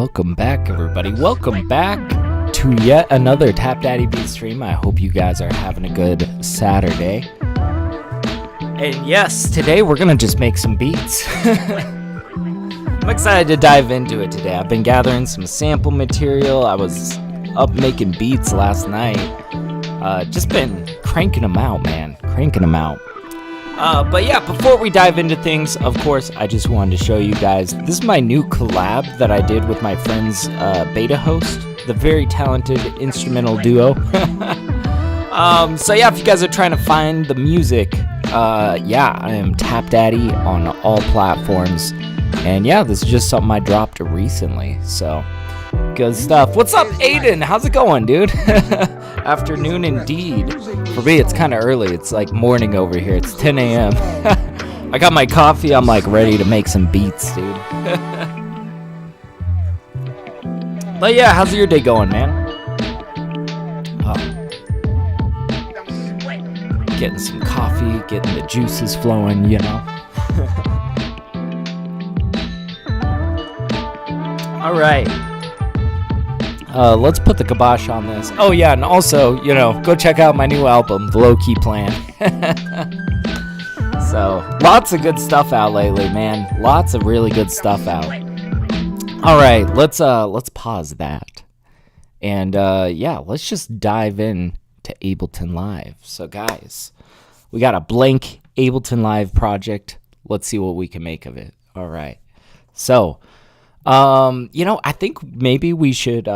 welcome back, everybody. Welcome back to yet another TapDaddyBeats stream. I hope you guys are having a good Saturday. And yes, today we're gonna just make some beats. I'm excited to dive into it today. I've been gathering some sample material. I was up making beats last night. Just been cranking them out, man. Cranking them out. But yeah, before we dive into things, of course, I just wanted to show you guys, this is my new collab that I did with my friends Beta Host, the very talented instrumental duo. So yeah, if you guys are trying to find the music, yeah, I am TapDaddy on all platforms. And yeah, this is just something I dropped recently, so good stuff. What's up, Aiden? How's it going, dude? Afternoon indeed. For me, it's kind of early. It's like morning over here. It's 10 a.m. I got my coffee. I'm like ready to make some beats, dude. But yeah, how's your day going, man? Getting some coffee, getting the juices flowing, you know. All right. Let's put the kibosh on this. Oh yeah, and also, you know, go check out my new album, The Low Key Plan. So, lots of good stuff out lately, man. Lots of really good stuff out. All right, let's pause that. And yeah, let's just dive in to Ableton Live. So guys, we got a blank Ableton Live project. Let's see what we can make of it. All right. So, you know, I think maybe we should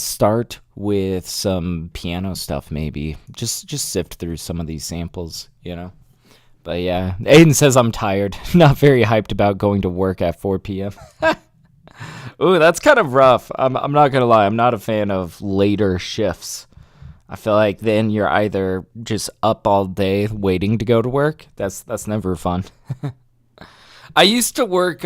start with some piano stuff, maybe. Just sift through some of these samples, you know. But yeah, Aiden says I'm tired. Not very hyped about going to work at 4 p.m. Ooh, that's kind of rough. I'm not gonna lie. I'm not a fan of later shifts. I feel like then you're either just up all day waiting to go to work. That's never fun. I used to work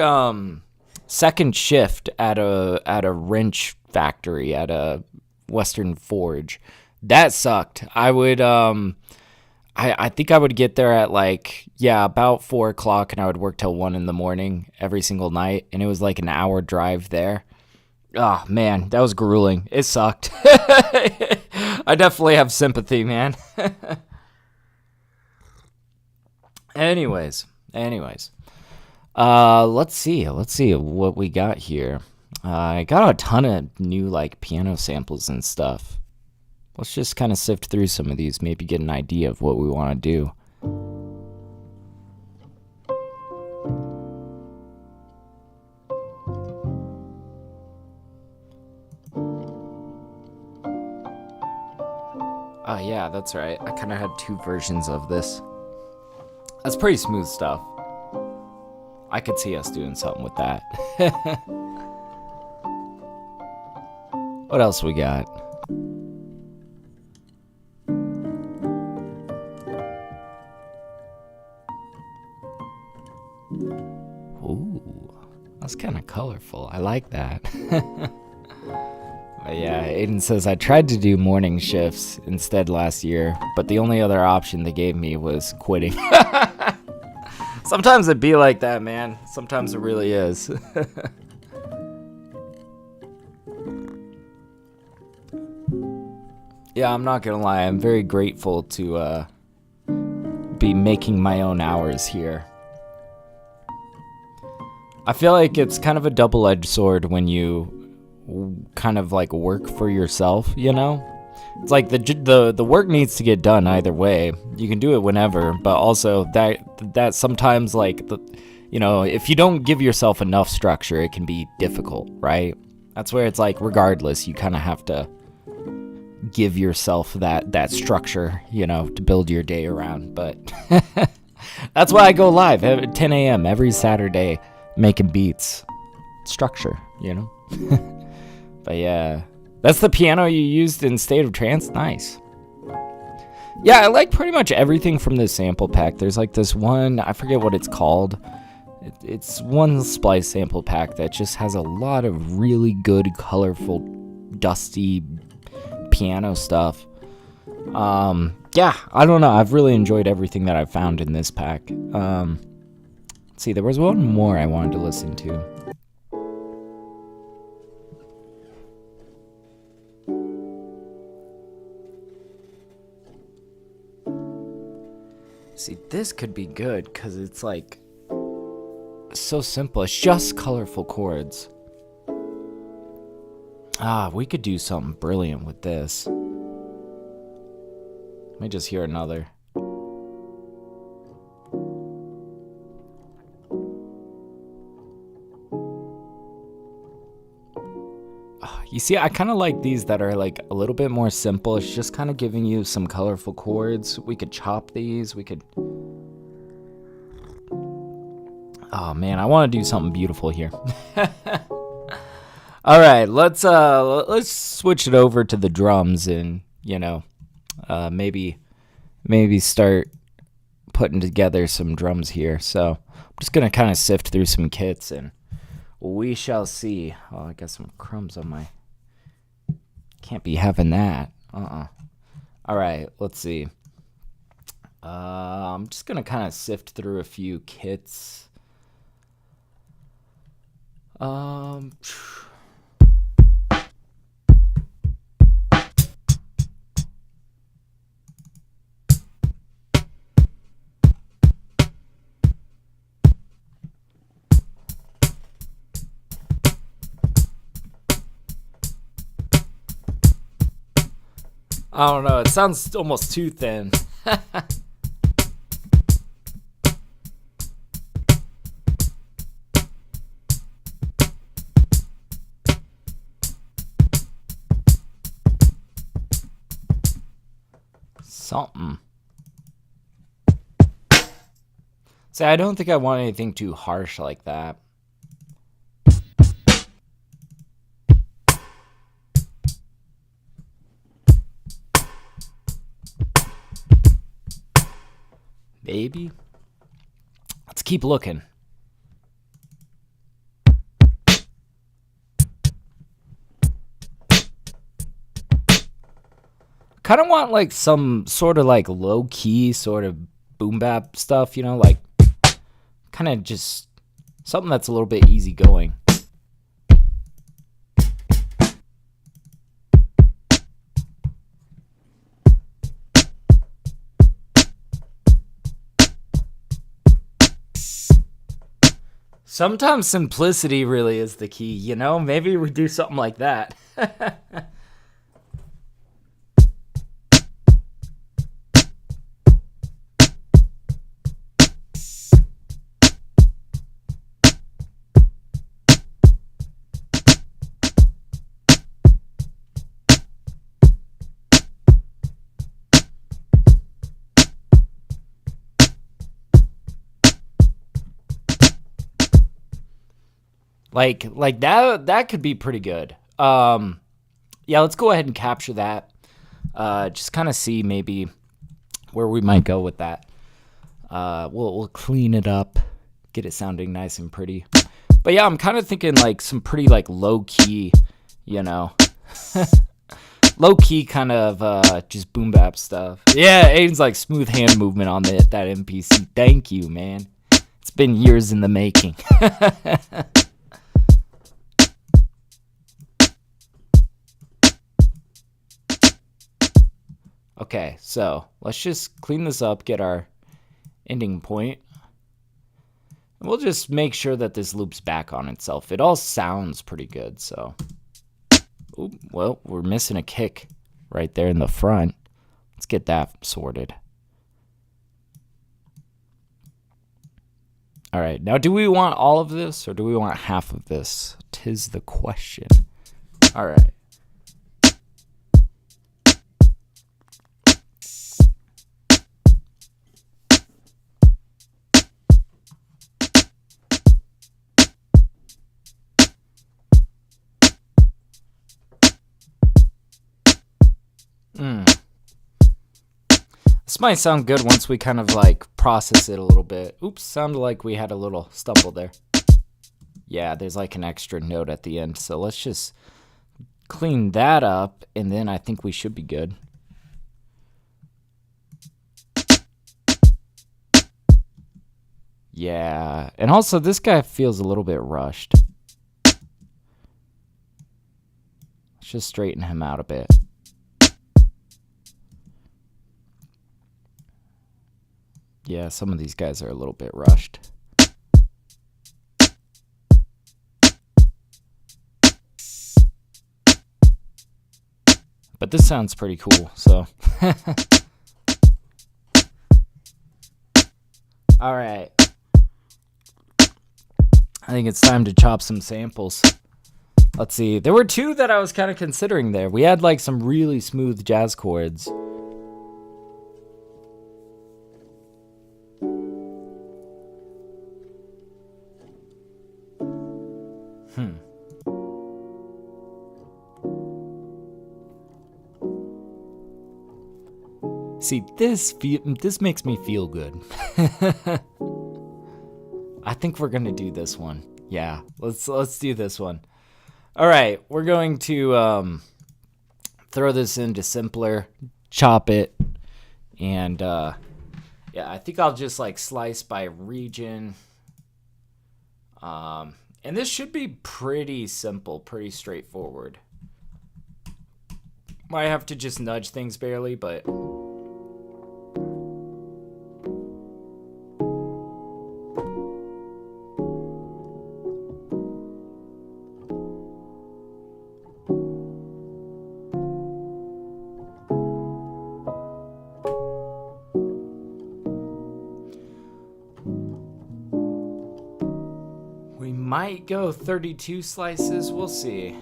second shift at a wrench factory at a Western Forge. That sucked. I would I think I would get there at about 4 o'clock, and I would work till 1 a.m. every single night, and it was like an hour drive there. Oh man, that was grueling. It sucked. I definitely have sympathy, man. Anyways. Let's see what we got here. I got a ton of new piano samples and stuff. Let's just kind of sift through some of these, maybe get an idea of what we want to do. Oh yeah, that's right. I kind of had 2 versions of this. That's pretty smooth stuff. I could see us doing something with that. What else we got? Ooh, that's kind of colorful. I like that. But yeah, Aiden says, I tried to do morning shifts instead last year, but the only other option they gave me was quitting. Sometimes it be like that, man. Sometimes it really is. Yeah, I'm not gonna lie. I'm very grateful to be making my own hours here. I feel like it's kind of a double-edged sword when you kind of work for yourself, you know? It's like the work needs to get done either way. You can do it whenever, but also that sometimes you know, if you don't give yourself enough structure, it can be difficult, right? That's where it's regardless, you kind of have to give yourself that structure, you know, to build your day around. But that's why I go live at 10 a.m. every Saturday making beats. Structure, you know? But yeah, that's the piano you used in State of Trance. Nice. Yeah, I like pretty much everything from this sample pack. There's this one, I forget what it's called. It's one splice sample pack that just has a lot of really good, colorful, dusty piano stuff. Yeah, I don't know. I've really enjoyed everything that I've found in this pack. Let's see, there was one more I wanted to listen to. See, this could be good because it's like so simple. It's just colorful chords. We could do something brilliant with this. Let me just hear another. You see, I kind of like these that are like a little bit more simple. It's just kind of giving you some colorful chords. We could chop these. We could... Oh man, I want to do something beautiful here. All right, let's switch it over to the drums and, you know, maybe start putting together some drums here. So I'm just gonna kind of sift through some kits and we shall see. Oh, I got some crumbs on my... Can't be having that. All right, let's see. I'm just gonna kind of sift through a few kits. I don't know, it sounds almost too thin. Something. See, I don't think I want anything too harsh like that. Maybe. Let's keep looking. Kind of want like some sort of like low key sort of boom bap stuff, you know, like kind of just something that's a little bit easy going. Sometimes simplicity really is the key, you know? Maybe we do something like that. Like that could be pretty good. Yeah, let's go ahead and capture that. Just kind of see maybe where we might go with that. We'll clean it up, get it sounding nice and pretty. But yeah, I'm kind of thinking like some pretty like low key, you know, low key kind of just boom bap stuff. Yeah, Aiden's like smooth hand movement on that MPC. Thank you, man. It's been years in the making. Okay, so let's just clean this up, get our ending point. And we'll just make sure that this loops back on itself. It all sounds pretty good, so. Ooh, well, we're missing a kick right there in the front. Let's get that sorted. All right, now do we want all of this or do we want half of this? 'Tis the question. All right. This might sound good once we kind of like process it a little bit. Oops, sounded like we had a little stumble there. Yeah, there's like an extra note at the end. So let's just clean that up and then I think we should be good. Yeah, and also this guy feels a little bit rushed. Let's just straighten him out a bit. Yeah, some of these guys are a little bit rushed. But this sounds pretty cool, so. All right. I think it's time to chop some samples. Let's see. There were two that I was kind of considering there. We had like some really smooth jazz chords. See, this makes me feel good. I think we're gonna do this one. Yeah, let's do this one. All right, we're going to throw this into simpler, chop it, and yeah, I think I'll just like slice by region. And this should be pretty simple, pretty straightforward. Might have to just nudge things barely, but. Might go 32 slices. We'll see.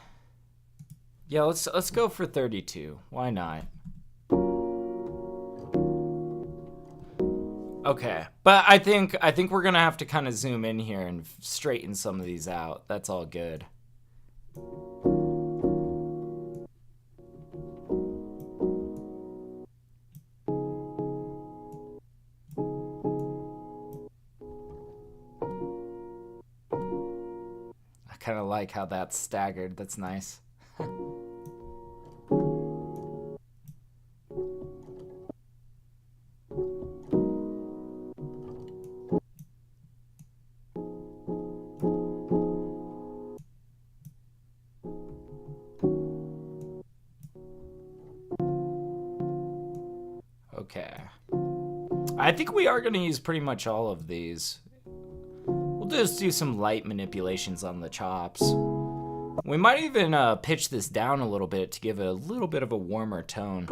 Yeah, let's go for 32. Why not? Okay, but I think we're gonna have to kind of zoom in here and straighten some of these out. That's all good. Kind of like how that's staggered. That's nice. Okay. I think we are going to use pretty much all of these. We'll just do some light manipulations on the chops. We might even pitch this down a little bit to give it a little bit of a warmer tone.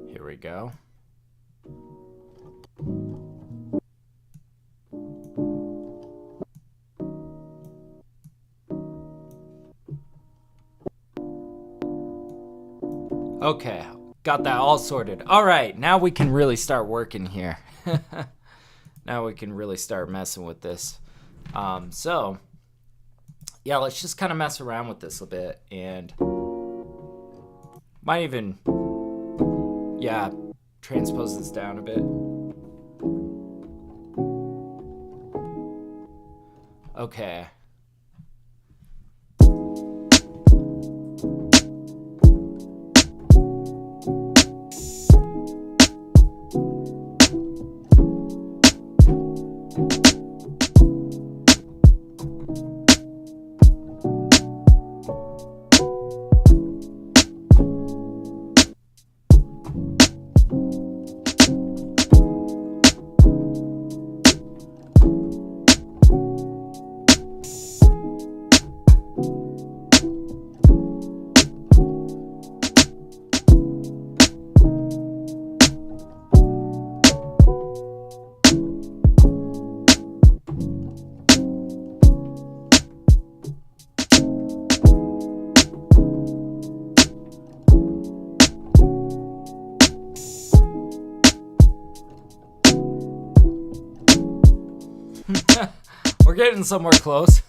Here we go. Okay, got that all sorted. All right, now we can really start working here. Now we can really start messing with this. So, yeah, let's just kind of mess around with this a bit, and might even, yeah, transpose this down a bit. Okay. We're getting somewhere close.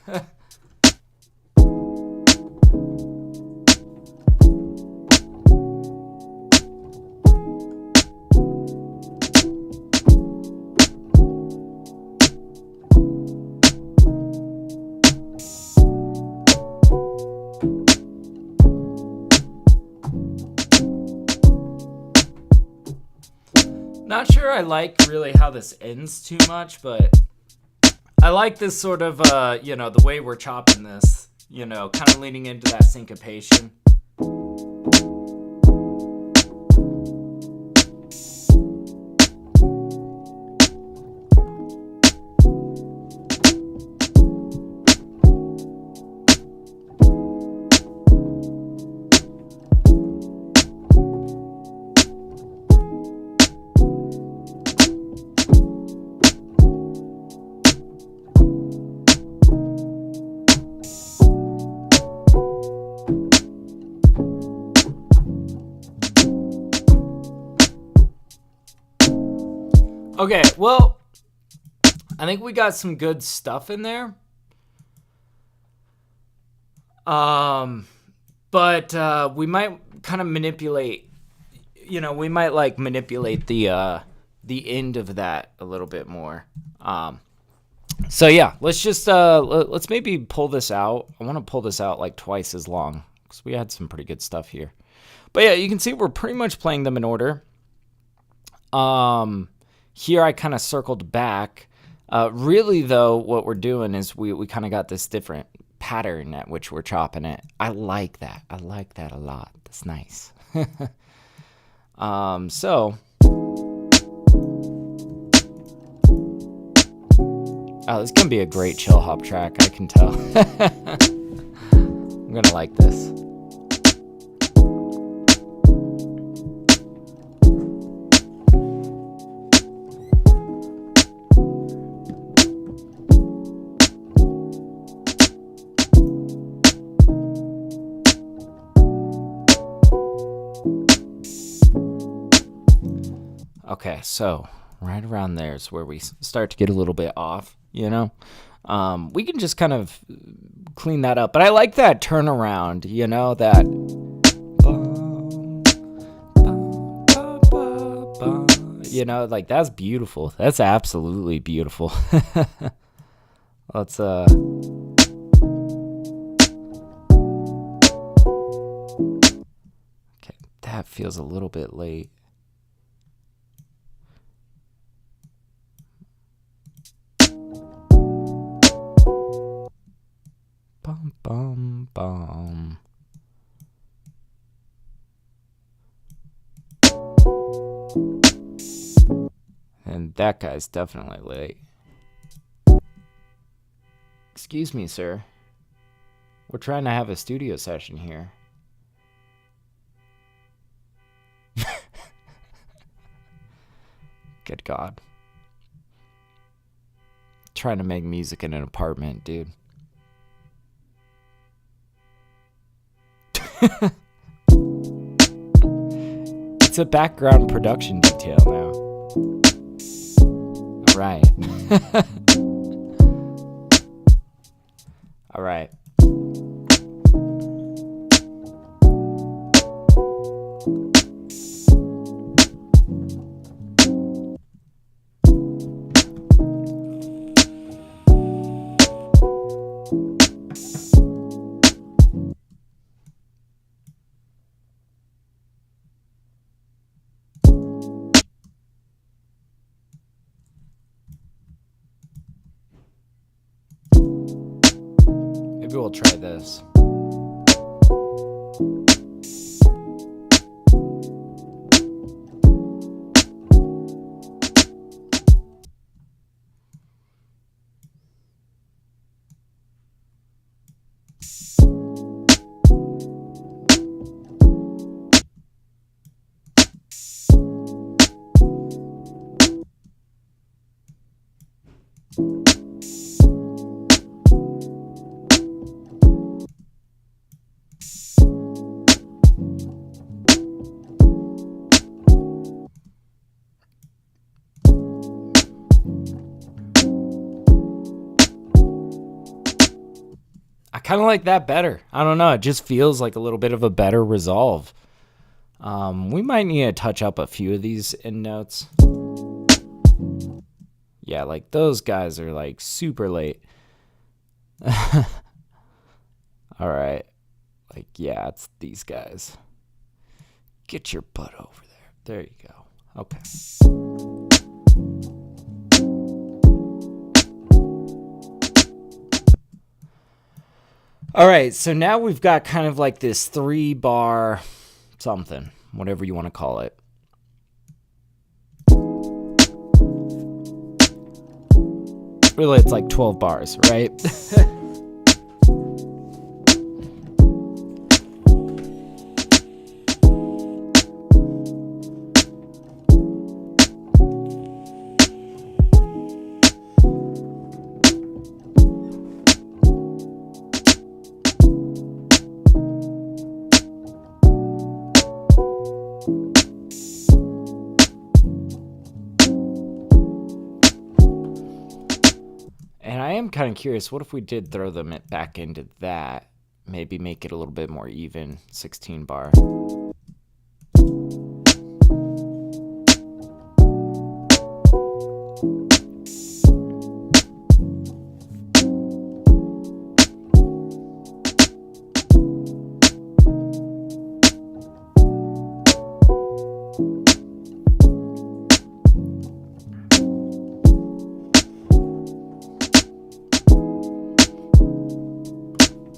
Not sure I like really how this ends too much, but I like this sort of, you know, the way we're chopping this, you know, kind of leaning into that syncopation. Okay, well, I think we got some good stuff in there. But we might kind of manipulate, you know, we might like manipulate the end of that a little bit more. So yeah, let's just let's maybe pull this out. I want to pull this out like twice as long because we had some pretty good stuff here. But yeah, you can see we're pretty much playing them in order. Here I kind of circled back. Really, though, what we're doing is we kind of got this different pattern at which we're chopping it. I like that. I like that a lot. That's nice. So... Oh, this is going to be a great chill hop track, I can tell. I'm going to like this. Okay, so right around there is where we start to get a little bit off, you know? We can just kind of clean that up. But I like that turnaround, you know, that... You know, like, that's beautiful. That's absolutely beautiful. Let's, Okay, that feels a little bit late. Bum, bum, bum. And that guy's definitely late. Excuse me, sir. We're trying to have a studio session here. Good God. Trying to make music in an apartment, dude. It's a background production detail now. All right. All right. Maybe we'll try this. I kind of like that better. I don't know. It just feels like a little bit of a better resolve. We might need to touch up a few of these end notes. Yeah, like those guys are like super late. All right. Like, yeah, it's these guys. Get your butt over there. There you go. Okay. All right, so now we've got kind of like this 3-bar something, whatever you want to call it. Really, it's like 12 bars, right? And I am kind of curious, what if we did throw them back into that? Maybe make it a little bit more even, 16 bar.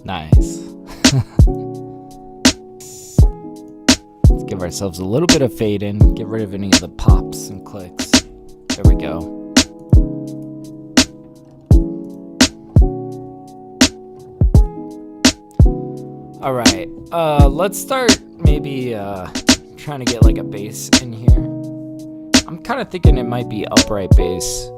Nice. Let's give ourselves a little bit of fade in, get rid of any of the pops and clicks. There we go. All right, let's start maybe trying to get like a bass in here. I'm kind of thinking it might be upright bass.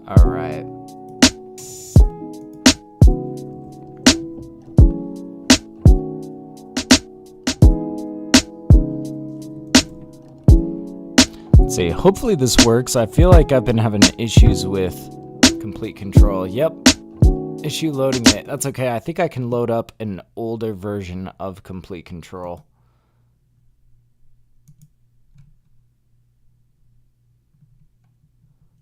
All right. Let's see. Hopefully this works. I feel like I've been having issues with Complete Control. Yep. Issue loading it. That's okay. I think I can load up an older version of Complete Control.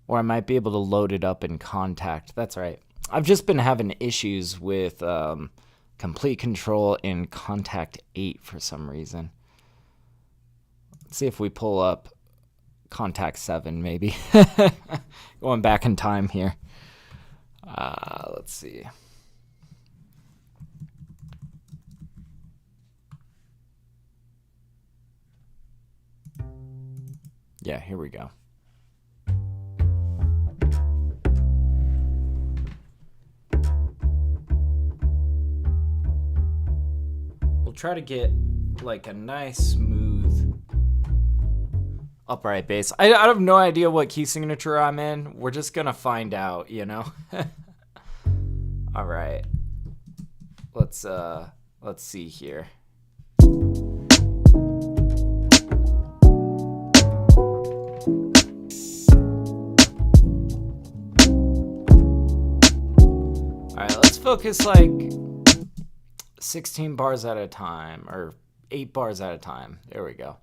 Or I might be able to load it up in Contact. That's right. I've just been having issues with Complete Control in Contact 8 for some reason. Let's see if we pull up Contact 7 maybe. Going back in time here. Let's see. Yeah, here we go. Try to get like a nice smooth upright bass. I have no idea what key signature I'm in. We're just gonna find out, you know. All right, let's see here. All right, let's focus like 16 bars at a time, or 8 bars at a time. There we go.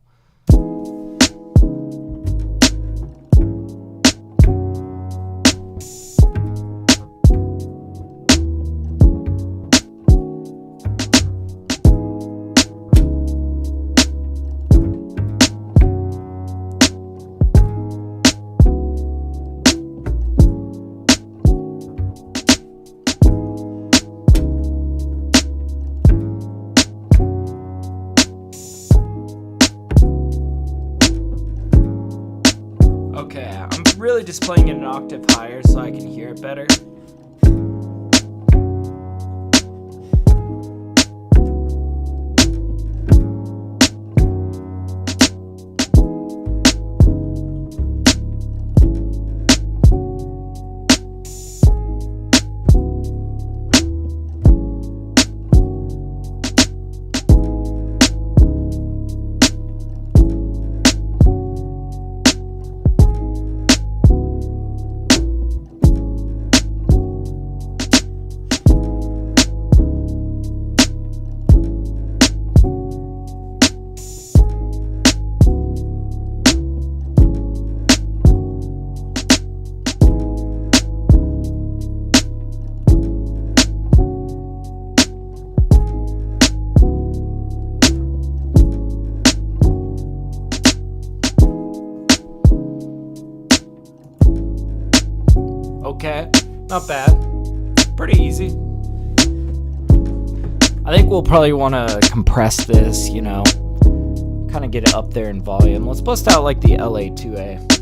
Okay, I'm really just playing it an octave higher so I can hear it better. Okay, not bad. Pretty easy. I think we'll probably want to compress this, you know, kind of get it up there in volume. Let's bust out like the LA2A.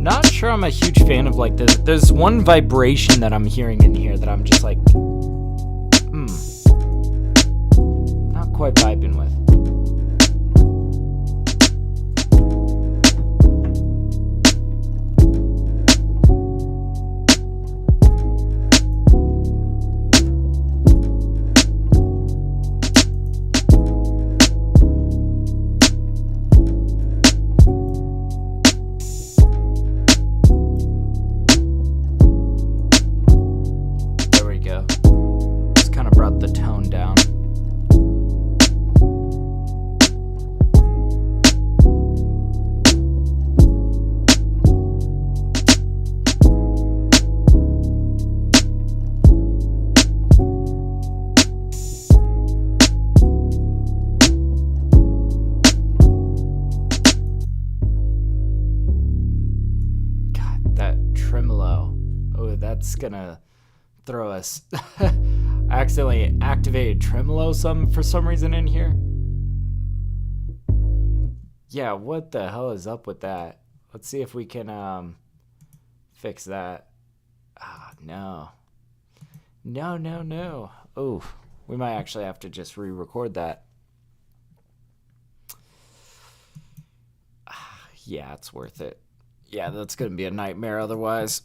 Not sure I'm a huge fan of like this. There's one vibration that I'm hearing in here that I'm just like, not quite vibing with. The tone down. God, that tremolo. Oh, that's gonna throw us. I accidentally activated tremolo for some reason in here. Yeah, what the hell is up with that? Let's see if we can fix that. Ah, no. No. Oh, we might actually have to just re-record that. Yeah, it's worth it. Yeah, that's gonna be a nightmare otherwise.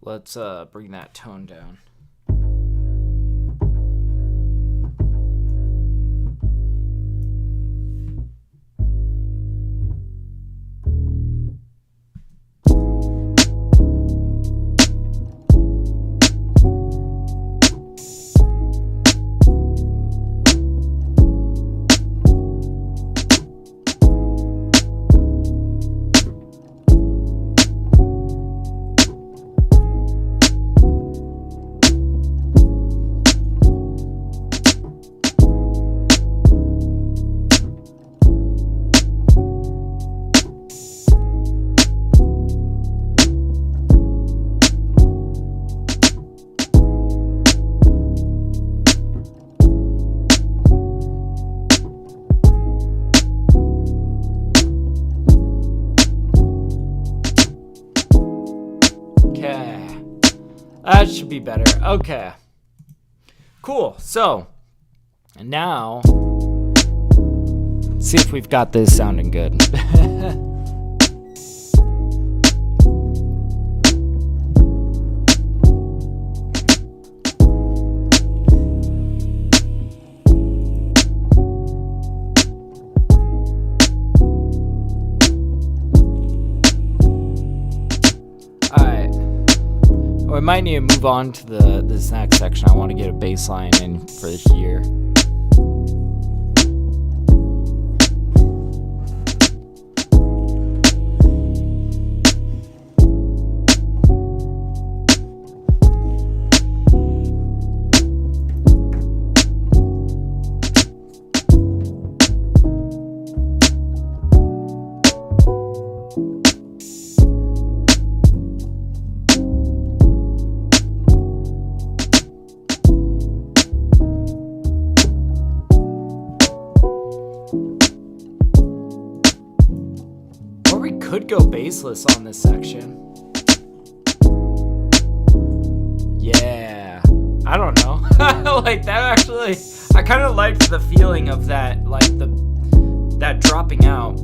Let's bring that tone down. That should be better. Okay. Cool. So, and now, let's see if we've got this sounding good. I might need to move on to this next section. I want to get a bass line in for here. Could go bassless on this section. Yeah, I don't know. like that actually, I kind of liked the feeling of that, like that dropping out.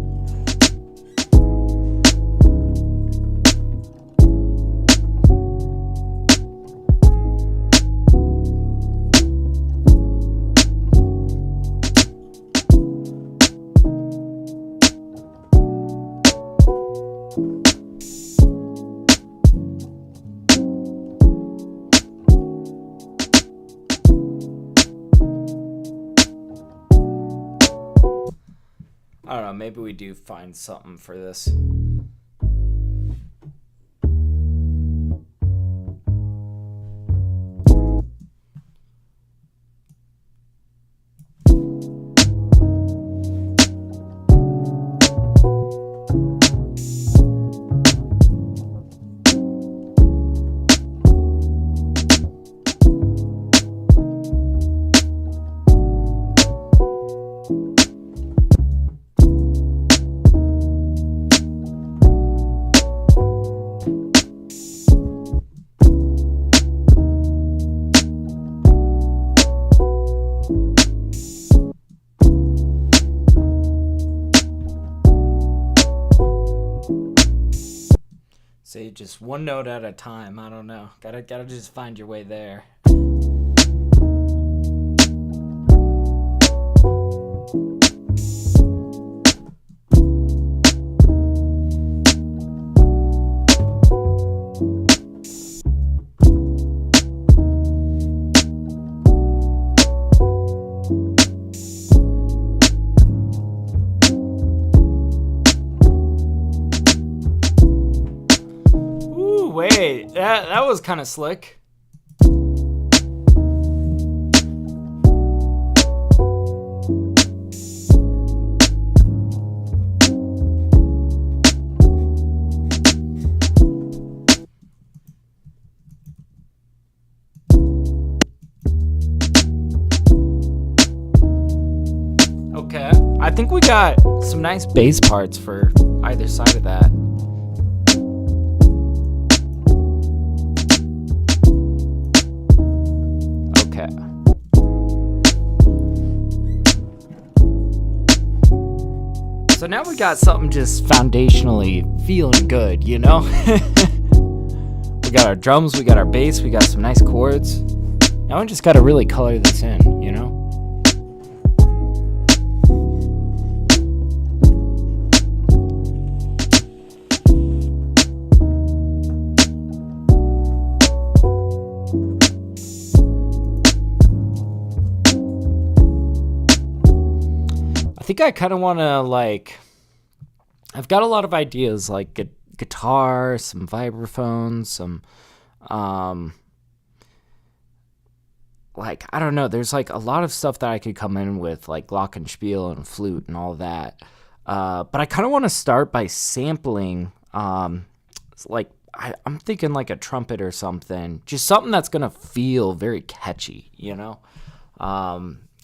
I don't know, maybe we do find something for this. Say just one note at a time. I don't know. Gotta just find your way there. Wait, that was kind of slick. Okay, I think we got some nice bass parts for either side of that. So now we got something just foundationally feeling good, you know? We got our drums, we got our bass, we got some nice chords. Now we just gotta really color this in, you know? I think I kind of want to, like, I've got a lot of ideas, like guitar, some vibraphones, some, like, I don't know, there's, like, a lot of stuff that I could come in with, like glockenspiel and flute and all that. But I kind of want to start by sampling, like, I'm thinking like a trumpet or something, just something that's going to feel very catchy, you know?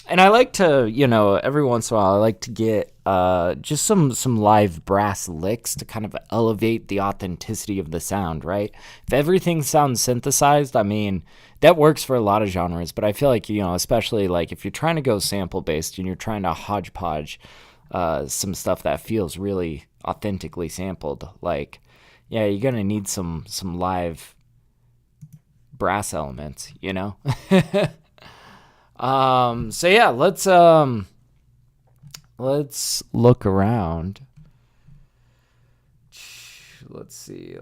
And I like to, you know, every once in a while, I like to get just some live brass licks to kind of elevate the authenticity of the sound, right? If everything sounds synthesized, I mean, that works for a lot of genres, but I feel like, you know, especially like if you're trying to go sample-based and you're trying to hodgepodge some stuff that feels really authentically sampled, like, yeah, you're going to need some live brass elements, you know? So yeah, let's look around. Let's see.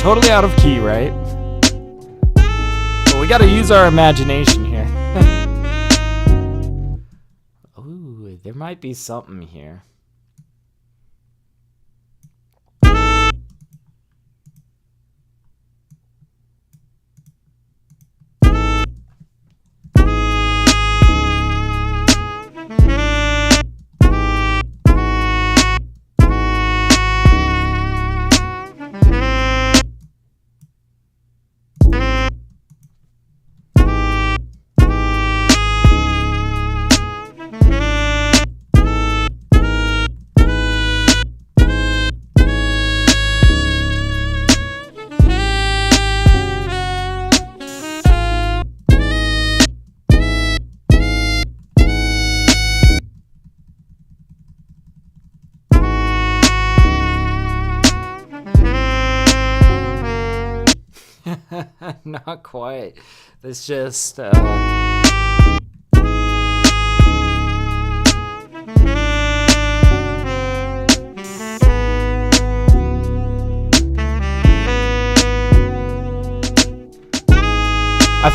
Totally out of key, right? But we gotta use our imagination here. Ooh, there might be something here. Not quite. It's just I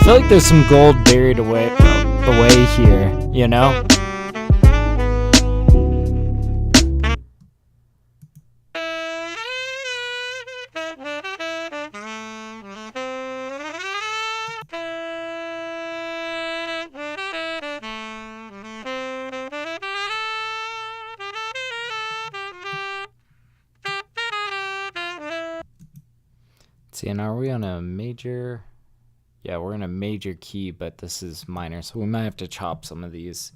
feel like there's some gold buried away here, you know? See, and are we on a major? Yeah, we're in a major key, but this is minor, so we might have to chop some of these.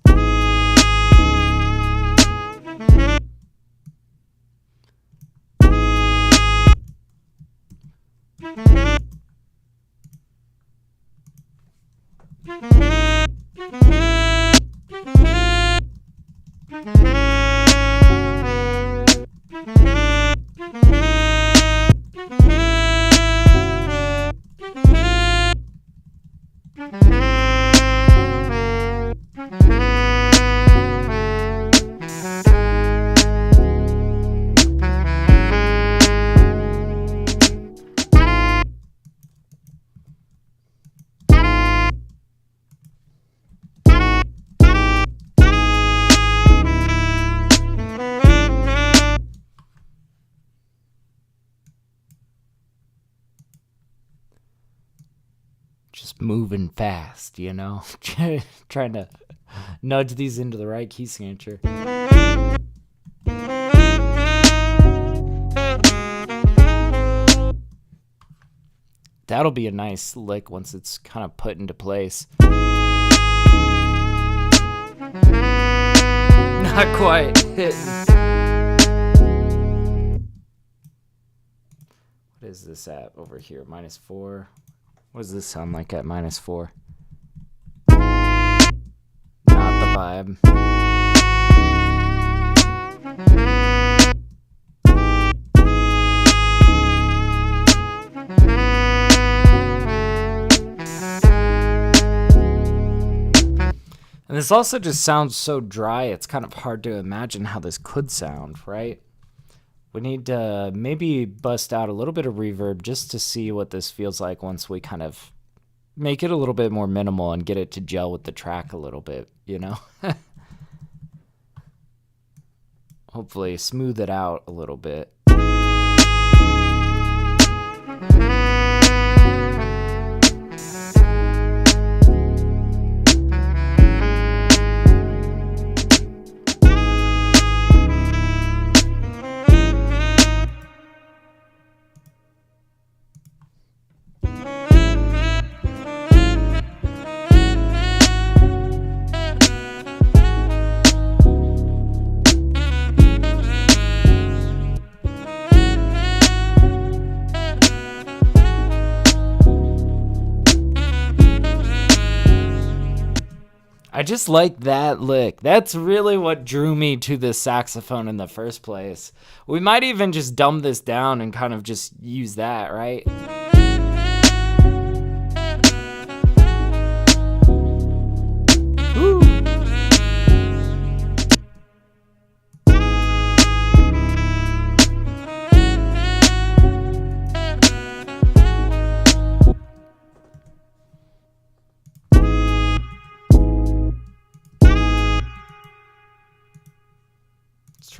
Just moving fast, you know? Trying to nudge these into the right key signature. That'll be a nice lick once it's kind of put into place. Not quite hitting. What is this at over here? -4. What does this sound like at -4? Not the vibe. And this also just sounds so dry, it's kind of hard to imagine how this could sound, right? We need to maybe bust out a little bit of reverb just to see what this feels like once we kind of make it a little bit more minimal and get it to gel with the track a little bit, you know? Hopefully smooth it out a little bit. I just like that lick. That's really what drew me to this saxophone in the first place. We might even just dumb this down and kind of just use that, right? Woo.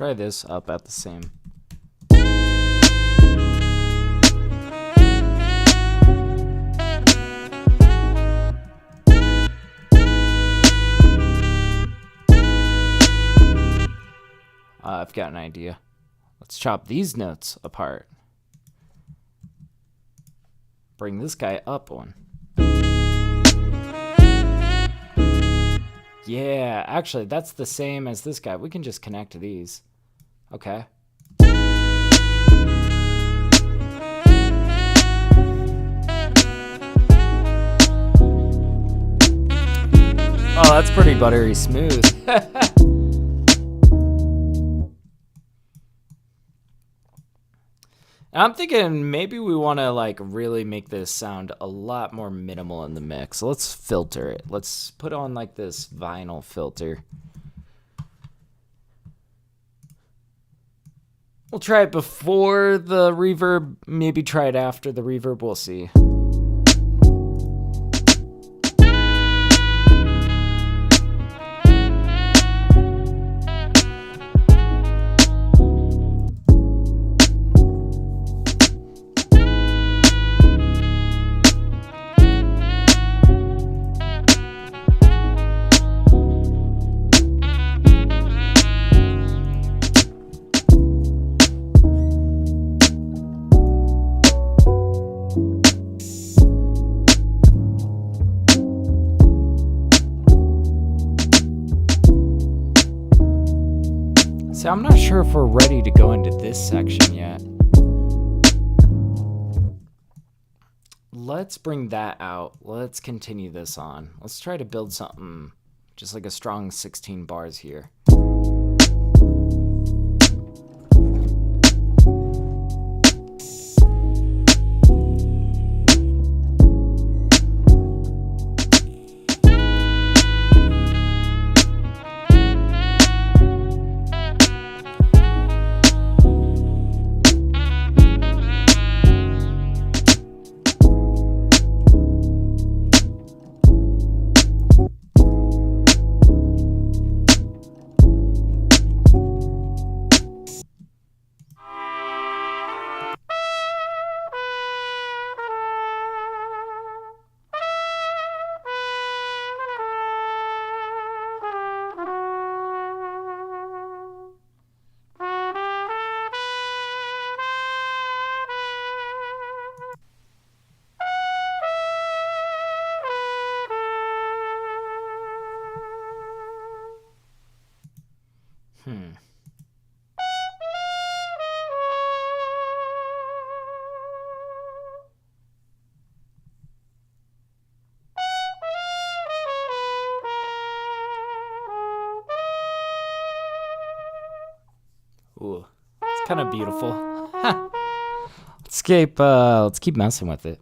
try this up at the same. I've got an idea. Let's chop these notes apart. Bring this guy up one. Yeah, actually, that's the same as this guy. We can just connect to these. Okay. Oh, that's pretty buttery smooth. I'm thinking maybe we want to like really make this sound a lot more minimal in the mix. So let's filter it. Let's put on like this vinyl filter. We'll try it before the reverb, maybe try it after the reverb. We'll see. See, I'm not sure if we're ready to go into this section yet. Let's bring that out. Let's continue this on. Let's try to build something just like a strong 16 bars here. Ooh, it's kind of beautiful. Let's keep messing with it.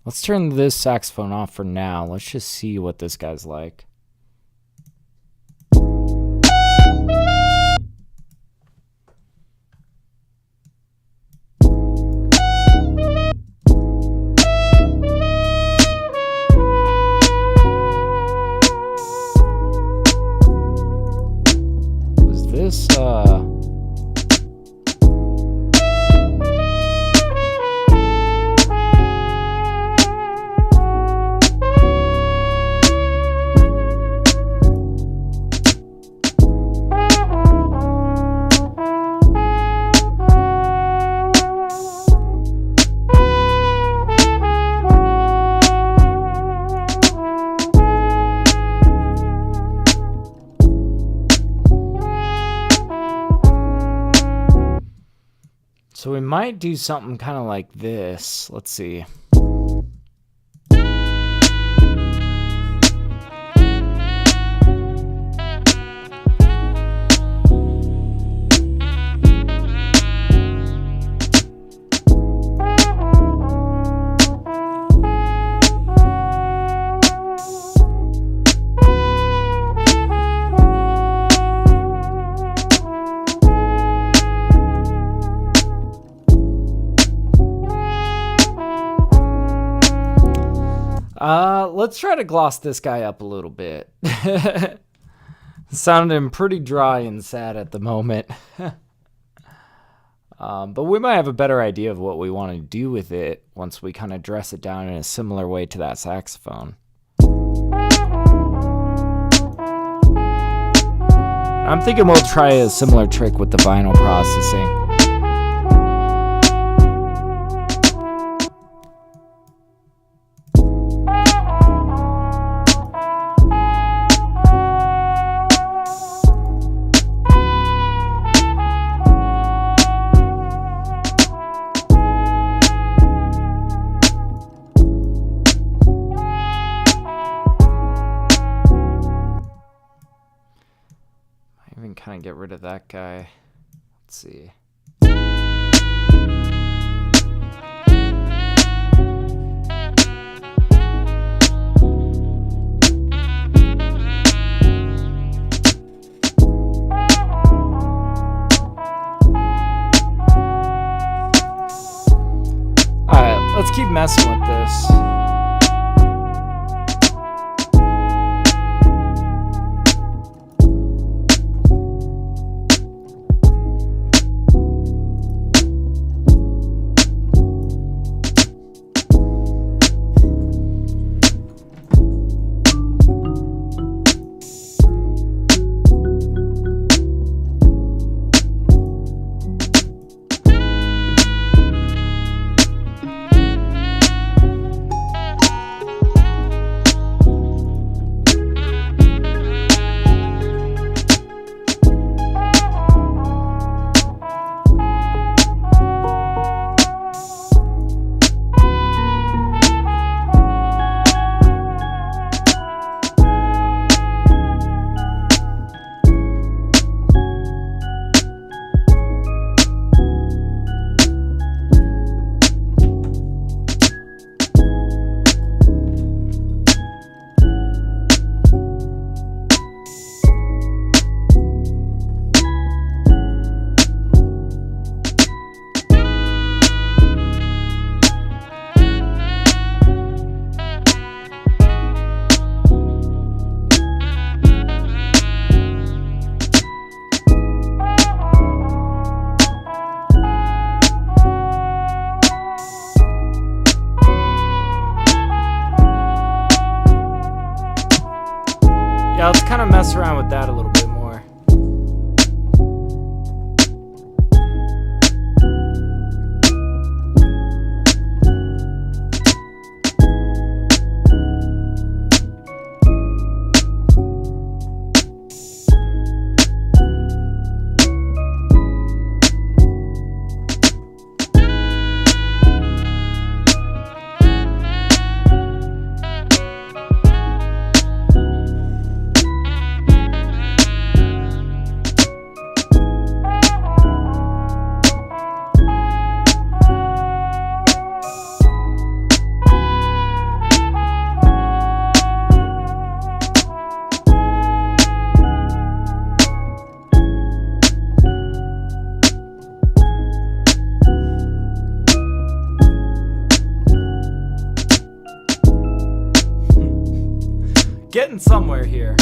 Let's turn this saxophone off for now. Let's just see what this guy's like. This So we might do something kind of like this. Let's see. Let's try to gloss this guy up a little bit. Sounding pretty dry and sad at the moment. But we might have a better idea of what we want to do with it once we kind of dress it down in a similar way to that saxophone. I'm thinking we'll try a similar trick with the vinyl processing. Kind of get rid of that guy. Let's see. Alright, let's keep messing with this. Yeah, let's kind of mess around with that a little bit more. Getting somewhere here.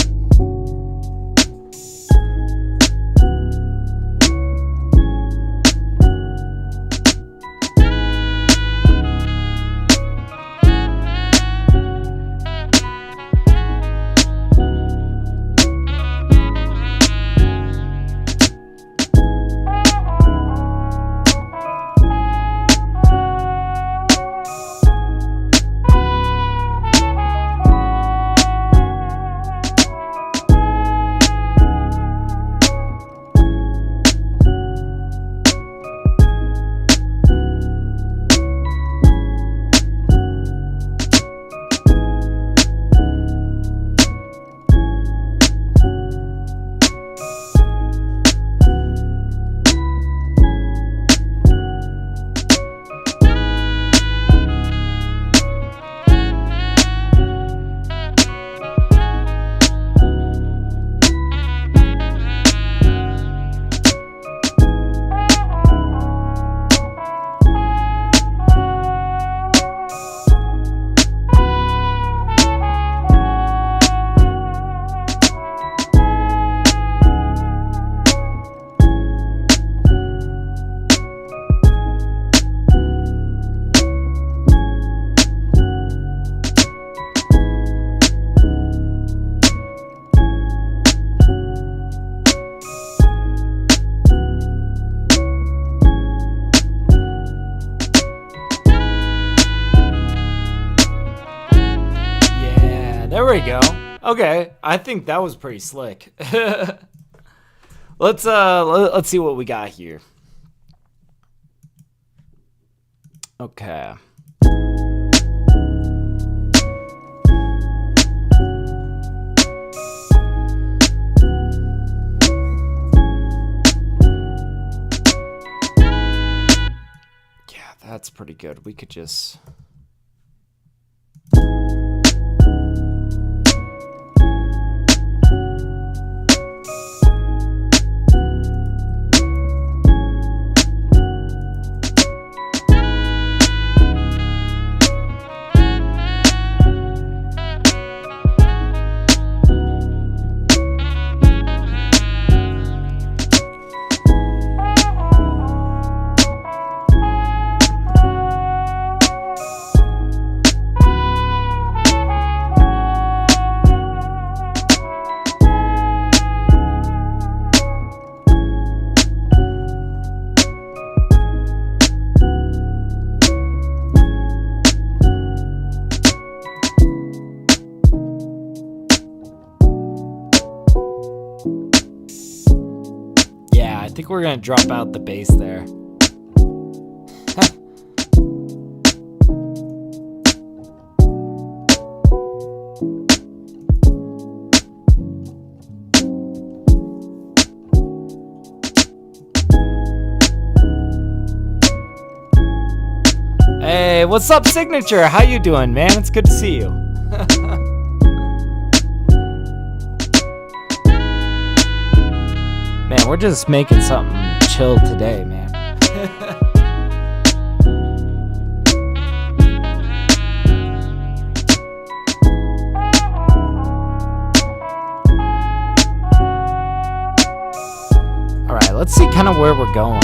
there we go. Okay, I think that was pretty slick. Let's see what we got here. Okay. Yeah, that's pretty good. We could just... I think we're gonna drop out the bass there. Hey, what's up, Signature? How you doing, man? It's good to see you. Man, we're just making something chill today, man. All right, let's see kind of where we're going.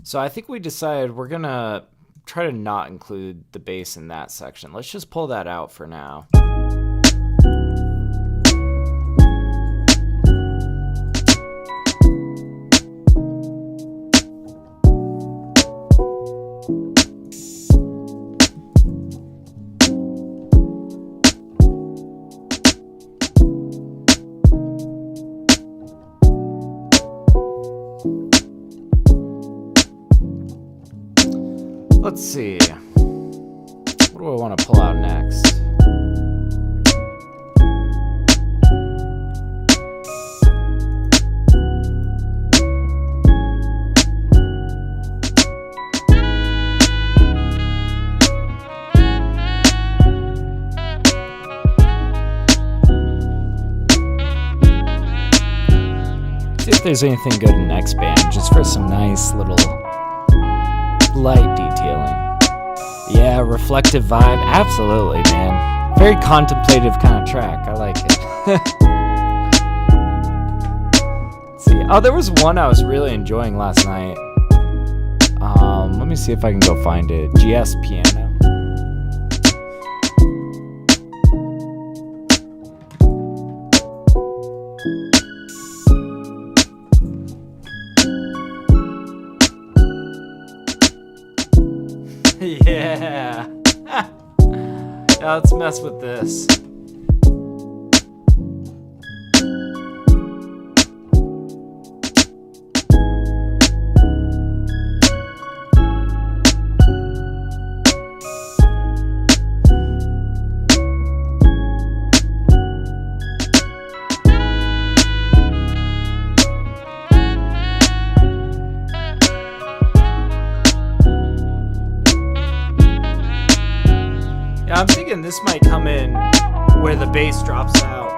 So I think we decided we're gonna try to not include the bass in that section. Let's just pull that out for now. Let's see. What do I want to pull out next? See if there's anything good in X Band, just for some nice little light detailing. Yeah, reflective vibe. Absolutely, man. Very contemplative kind of track. I like it. Let's see. Oh, there was one I was really enjoying last night. Let me see if I can go find it. GS Piano. Yeah. Now let's mess with this. I'm thinking this might come in where the bass drops out.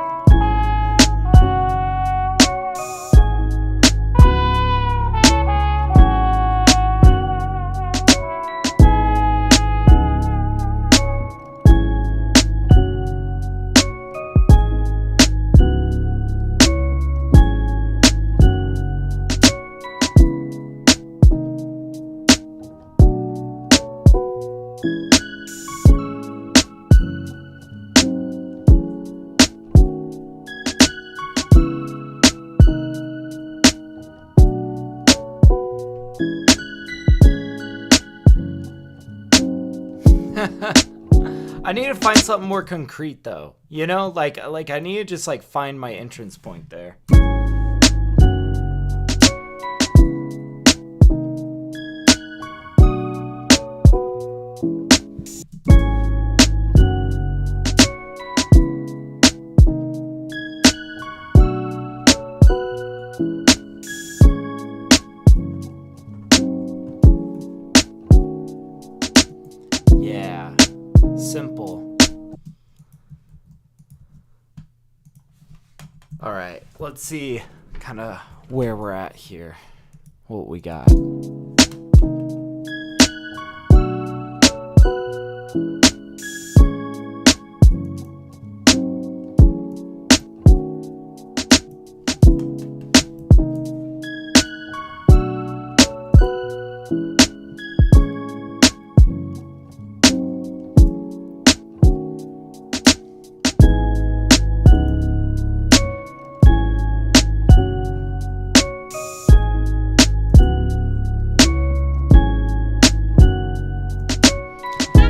I need to find something more concrete though. You know, like I need to just like find my entrance point there. Yeah, simple. All right, let's see kind of where we're at here, what we got.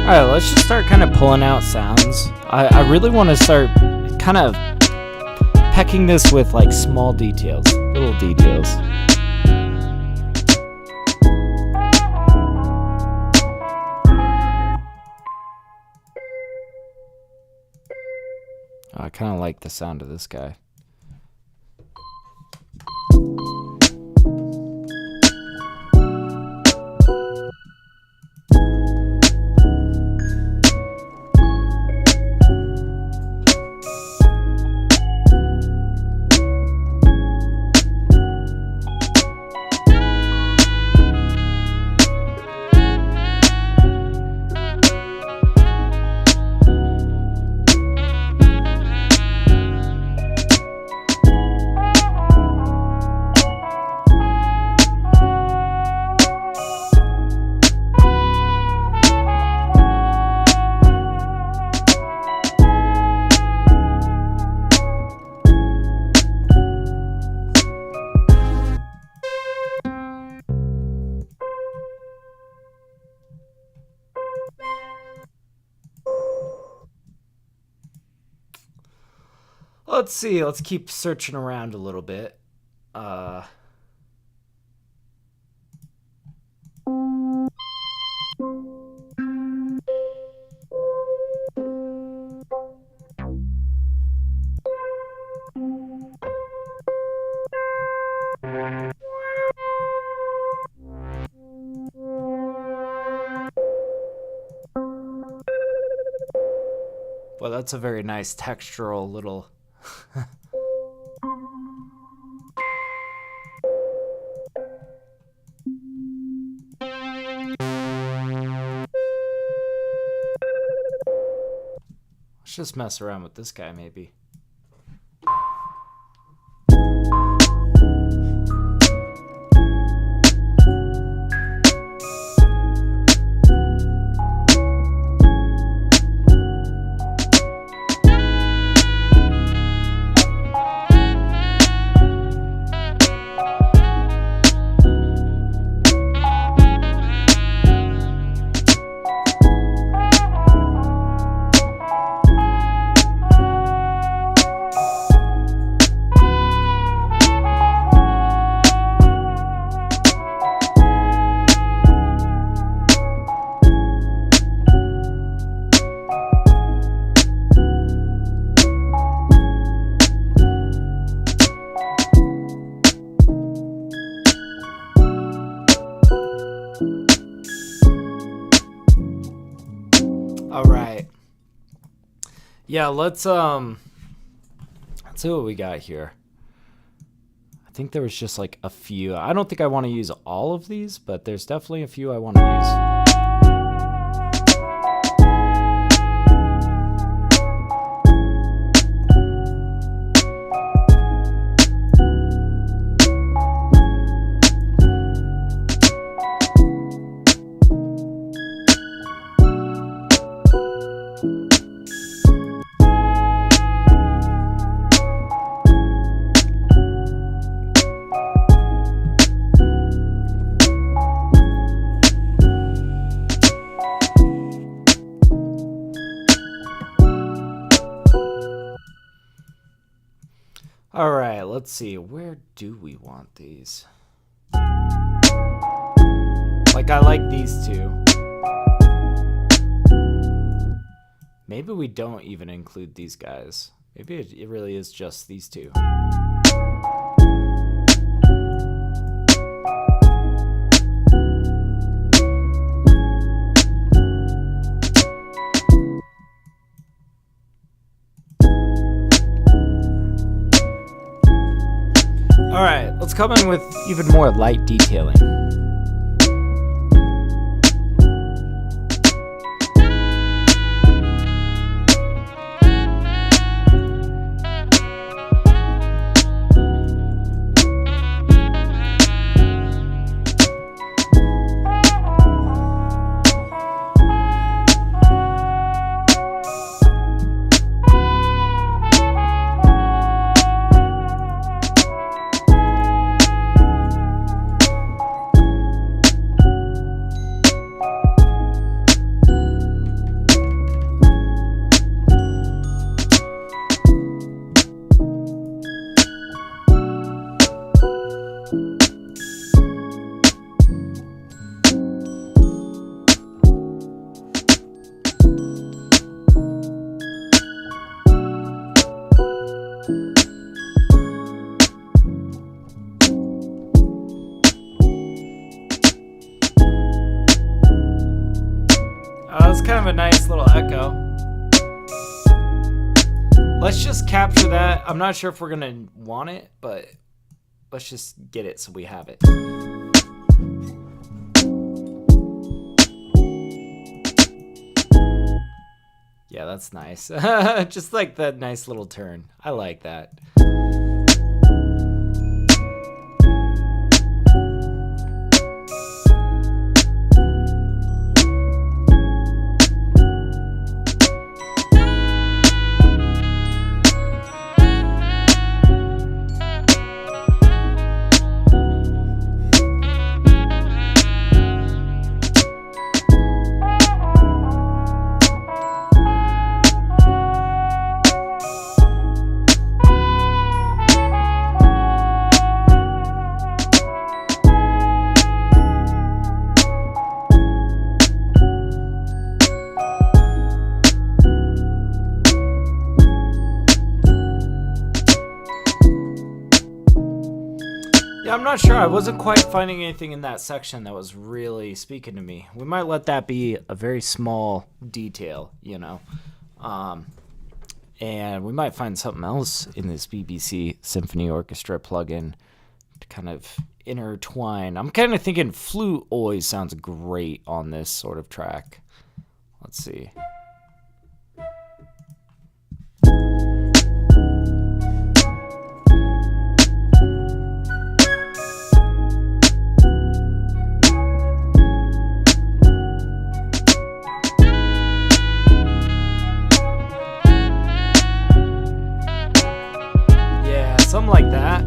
Alright, let's just start kind of pulling out sounds. I really want to start kind of pecking this with like small details, little details. I kind of like the sound of this guy. Let's see, let's keep searching around a little bit. Well, that's a very nice textural little... Let's just mess around with this guy, maybe. All right. Yeah, let's see what we got here. I think there was just like a few. I don't think I want to use all of these, but there's definitely a few I want to use. All right, let's see. Where do we want these? Like, I like these two. Maybe we don't even include these guys. Maybe it really is just these two. All right, let's come in with even more light detailing. That's kind of a nice little echo. Let's just capture that. I'm not sure if we're gonna want it, but let's just get it so we have it. Yeah, that's nice. Just like that nice little turn. I like that. I'm not sure. I wasn't quite finding anything in that section that was really speaking to me. We might let that be a very small detail, you know. And we might find something else in this BBC Symphony Orchestra plugin to kind of intertwine. I'm kind of thinking flute always sounds great on this sort of track. Let's see. Something like that.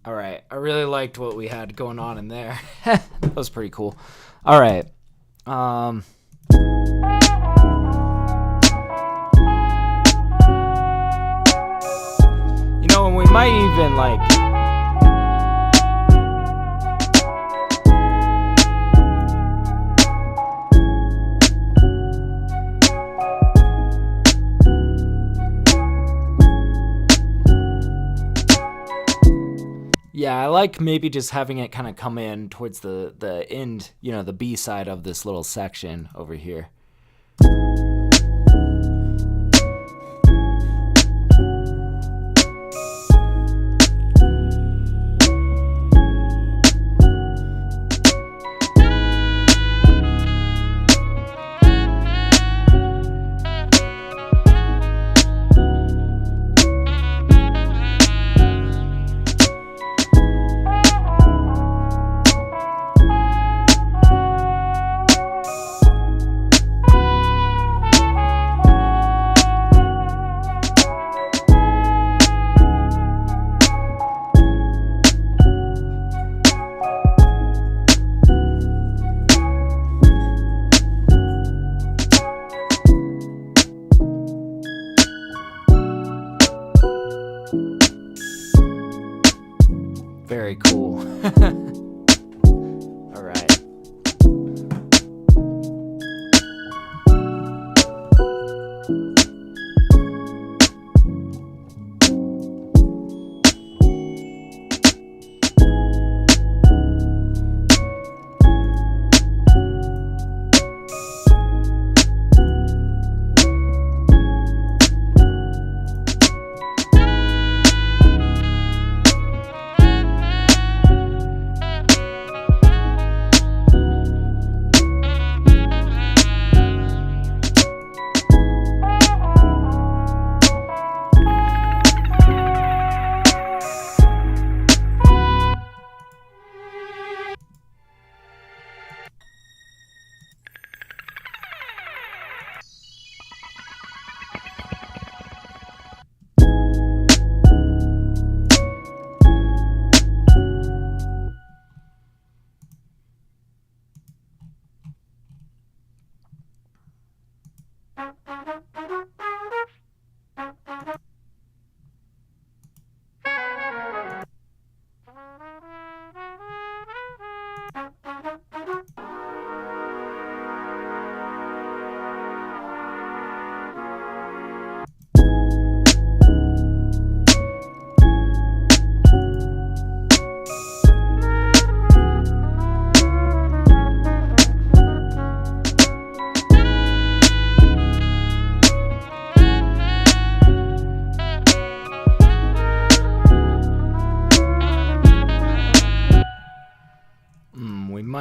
All right, I really liked what we had going on in there. That was pretty cool. All right. You know, and we might even like yeah, I like maybe just having it kind of come in towards the end, you know, the B side of this little section over here. Very cool. All right.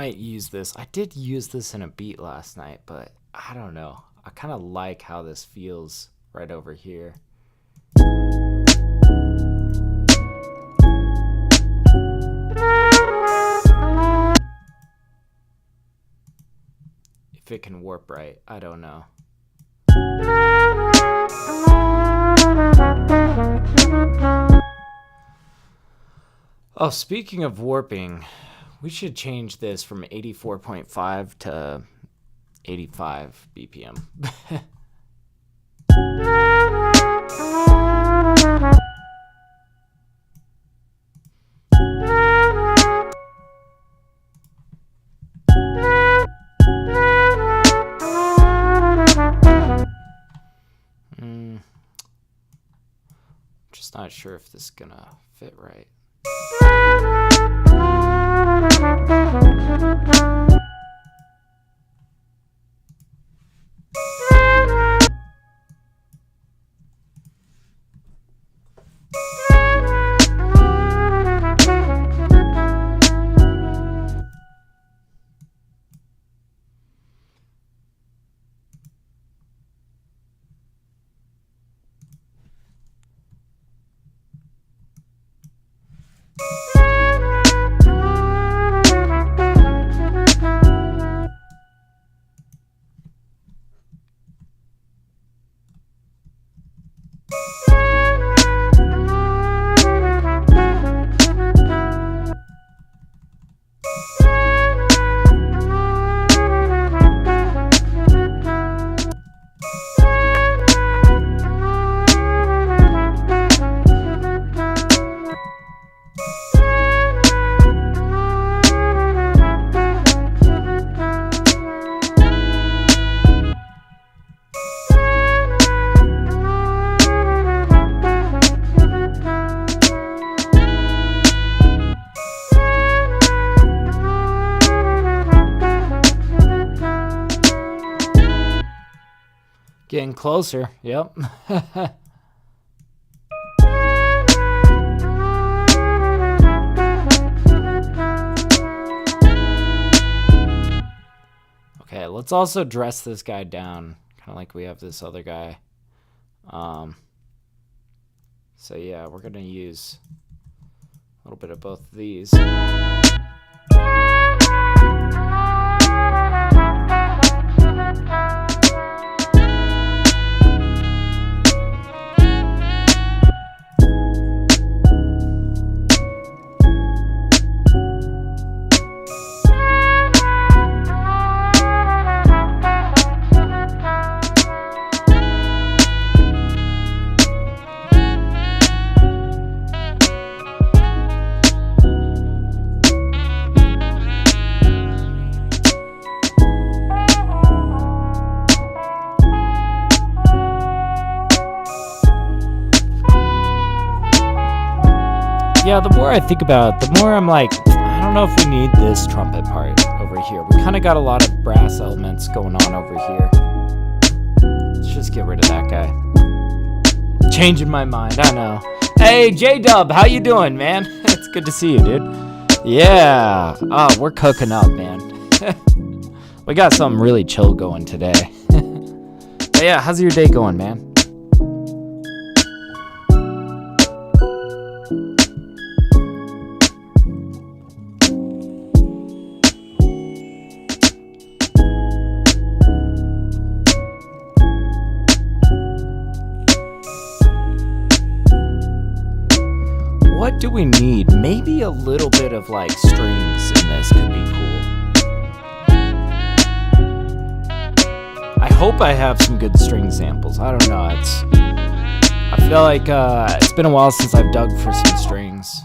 Use this. I did use this in a beat last night, but I don't know. I kind of like how this feels right over here. If it can warp right, I don't know. Oh, speaking of warping, we should change this from 84.5 to 85 BPM. Just not sure if this is gonna fit right. Getting closer, yep. Okay, let's also dress this guy down, kind of like we have this other guy. So yeah, we're gonna use a little bit of both of these. Yeah, the more I think about it, the more I'm like, I don't know if we need this trumpet part over here. We kind of got a lot of brass elements going on over here. Let's just get rid of that guy. Changing my mind, I know. Hey, J-Dub, how you doing, man? It's good to see you, dude. Yeah. Oh, we're cooking up, man. We got something really chill going today. But yeah, how's your day going, man? What do we need? Maybe a little bit of like strings in this could be cool. I hope I have some good string samples. I don't know. I feel like it's been a while since I've dug for some strings.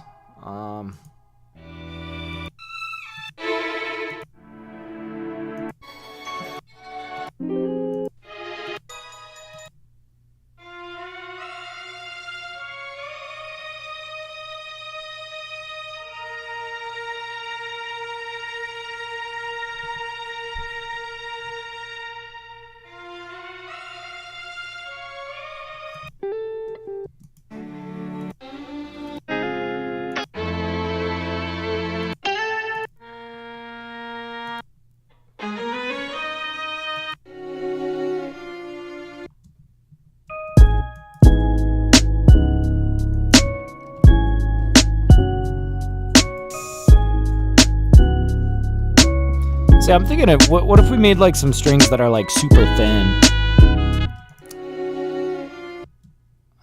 See, I'm thinking of what if we made like some strings that are like super thin?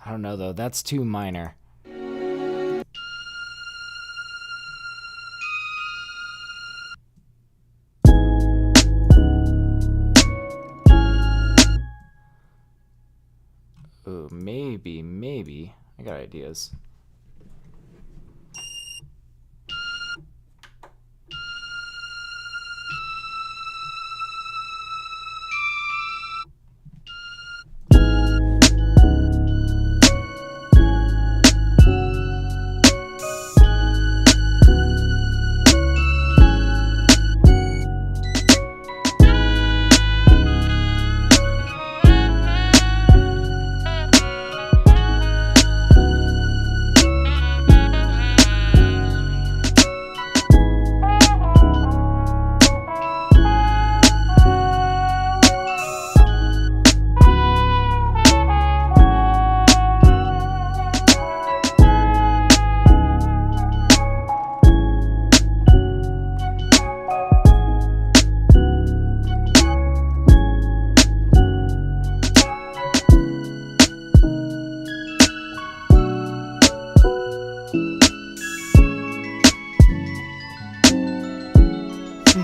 I don't know though, that's too minor. Ooh, maybe. I got ideas.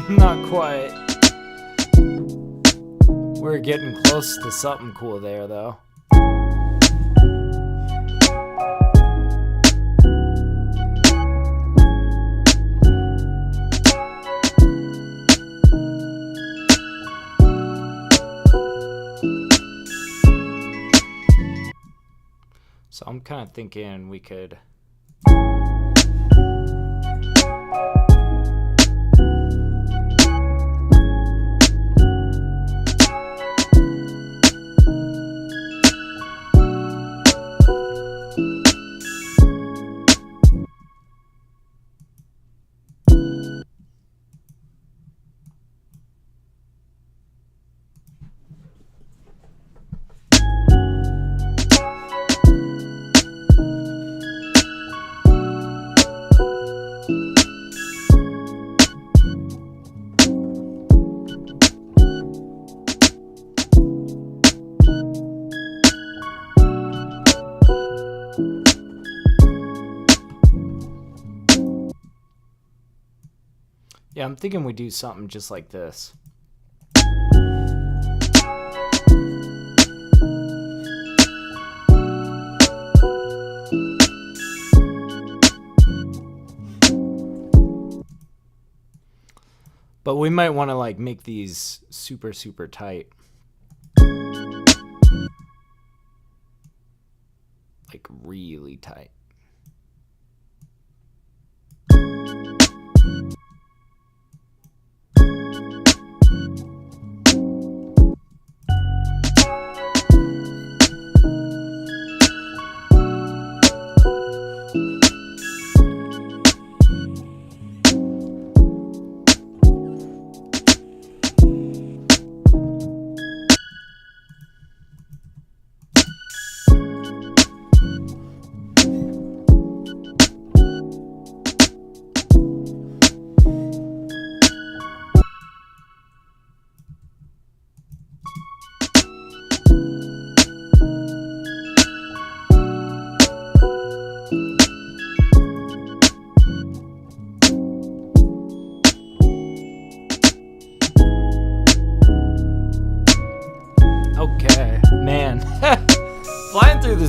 Not quite. We're getting close to something cool there, though. So I'm kind of thinking we could... Yeah, I'm thinking we do something just like this. But we might want to like make these super tight. Like really tight.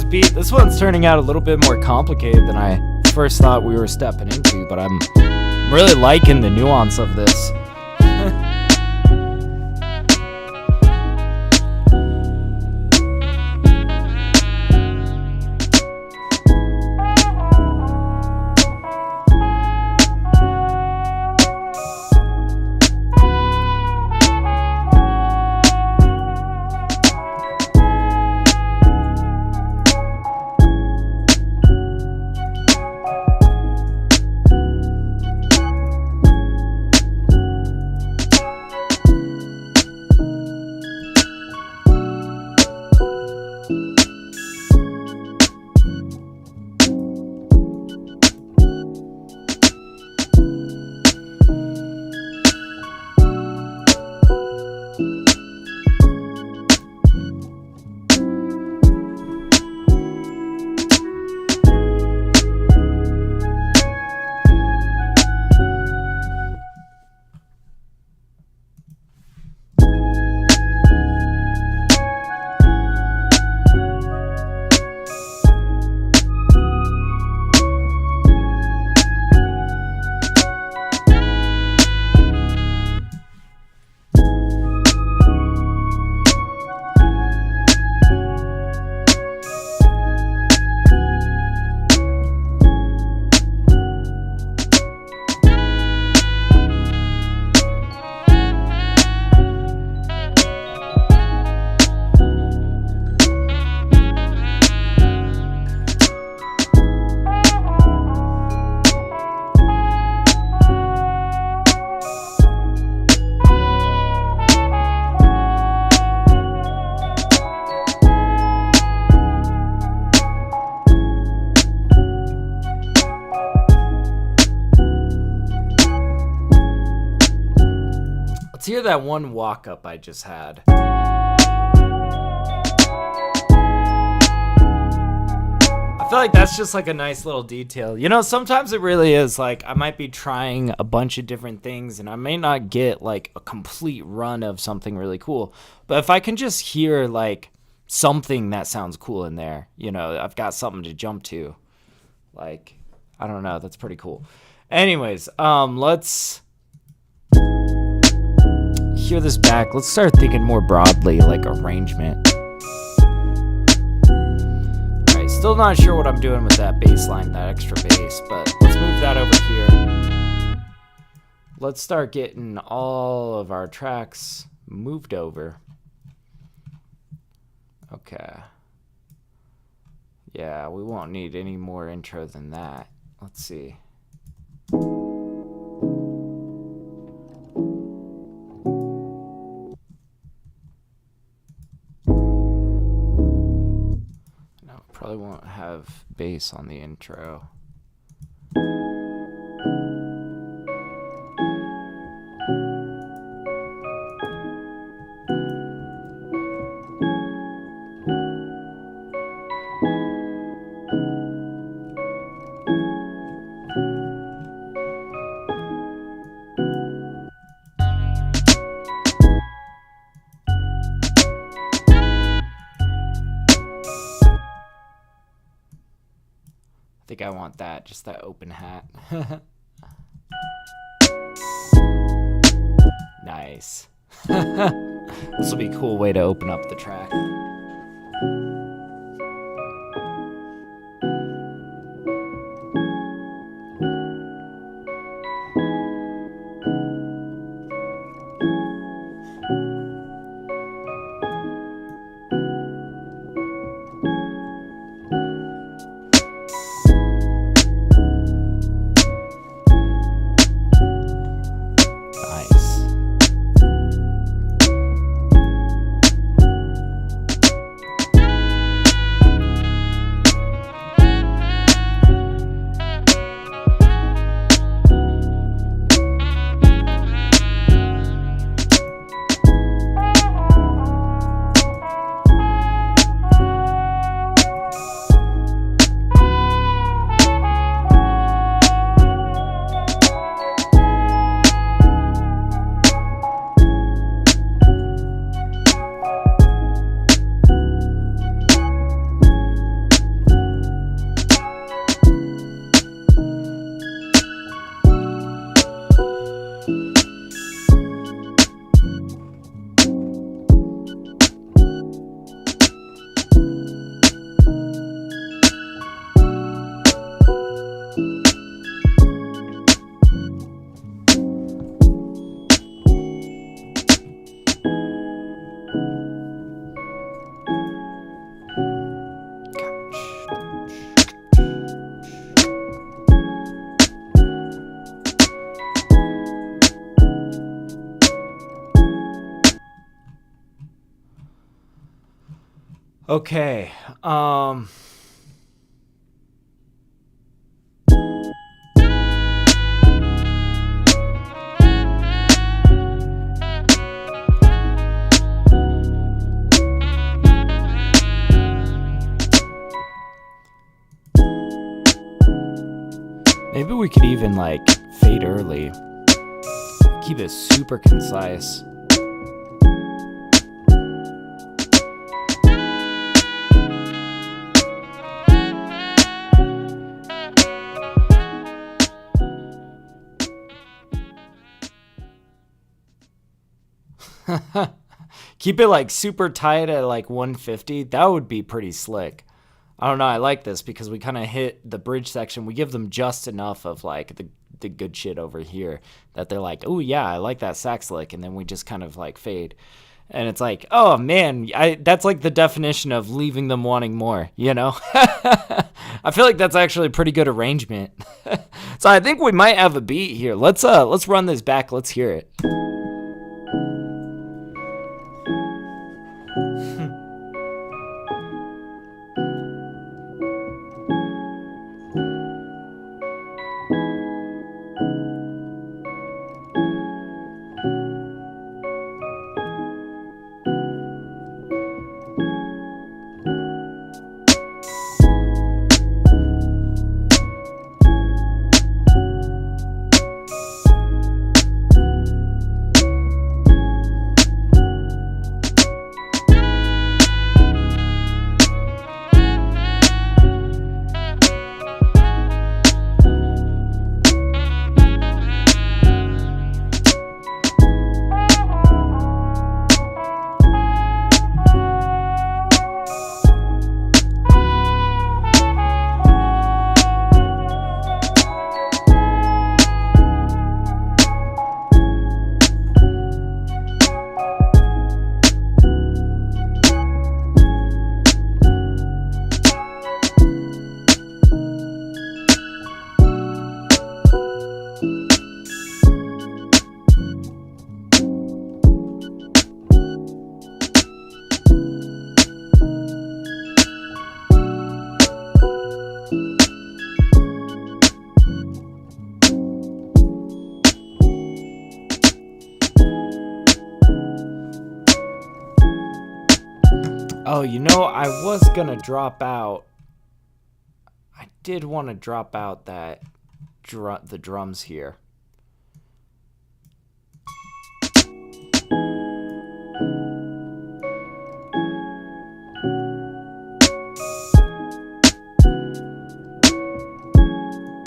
beat. This one's turning out a little bit more complicated than I first thought we were stepping into, but I'm really liking the nuance of this. Let's hear that one walk up I just had. I feel like that's just like a nice little detail. You know, sometimes it really is like I might be trying a bunch of different things and I may not get like a complete run of something really cool. But if I can just hear like something that sounds cool in there, you know, I've got something to jump to. Like, I don't know, that's pretty cool. Anyways, let's hear this back. Let's start thinking more broadly, like arrangement. Alright, still not sure what I'm doing with that bass line, that extra bass, but let's move that over here. Let's start getting all of our tracks moved over. Okay. Yeah, we won't need any more intro than that. Let's see. Probably won't have bass on the intro. I think I want that, just that open hat. Nice. This will be a cool way to open up the track. Nice. Okay. Maybe we could even like fade early. Keep it super concise. Keep it like super tight at like 150. That would be pretty slick. I don't know. I like this because we kind of hit the bridge section. We give them just enough of like the good shit over here that they're like, oh yeah, I like that sax lick, and then we just kind of like fade. And it's like, oh man, that's like the definition of leaving them wanting more, you know? I feel like that's actually a pretty good arrangement. So I think we might have a beat here. Let's run this back. Let's hear it. Oh, you know, I was gonna drop out. I did want to drop out that the drums here.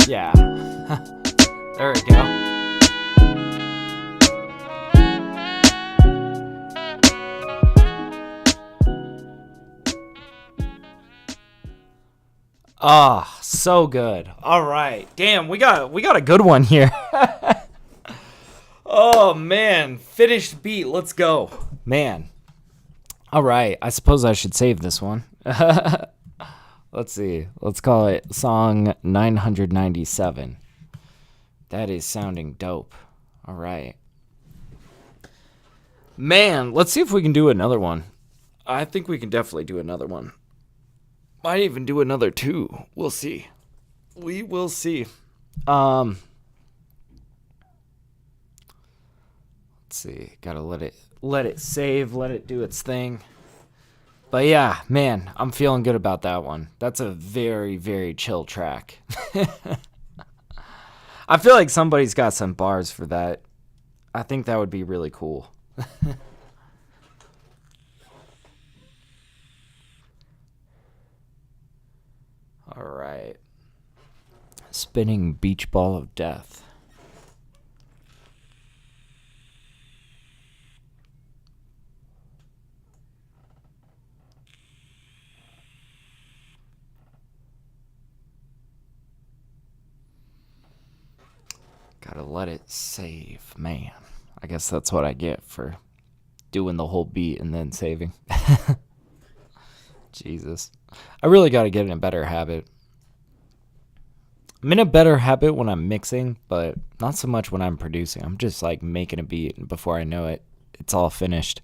Yeah. There we go. Oh, so good. All right. Damn, we got a good one here. Oh man, finished beat. Let's go. Man. All right. I suppose I should save this one. Let's see. Let's call it song 997. That is sounding dope. All right. Man, let's see if we can do another one. I think we can definitely do another one. Might even do another 2. We'll see. We will see. Let's see. Gotta let it save, let it do its thing. But yeah, man, I'm feeling good about that one. That's a very, very chill track. I feel like somebody's got some bars for that. I think that would be really cool. All right. Spinning beach ball of death. Gotta let it save, man. I guess that's what I get for doing the whole beat and then saving. Jesus. I really gotta get in a better habit. I'm in a better habit when I'm mixing, but not so much when I'm producing. I'm just like making a beat, and before I know it, it's all finished.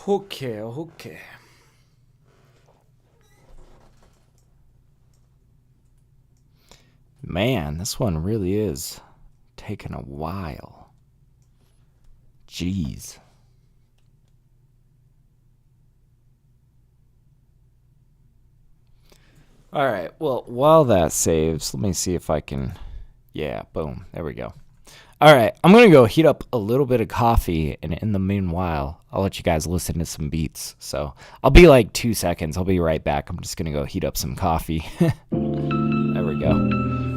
Okay, okay. Man, this one really is taking a while. Jeez. All right, well, while that saves, let me see if I can... Yeah, boom, there we go. All right, I'm going to go heat up a little bit of coffee, and in the meanwhile, I'll let you guys listen to some beats. So I'll be like 2 seconds. I'll be right back. I'm just going to go heat up some coffee. There we go.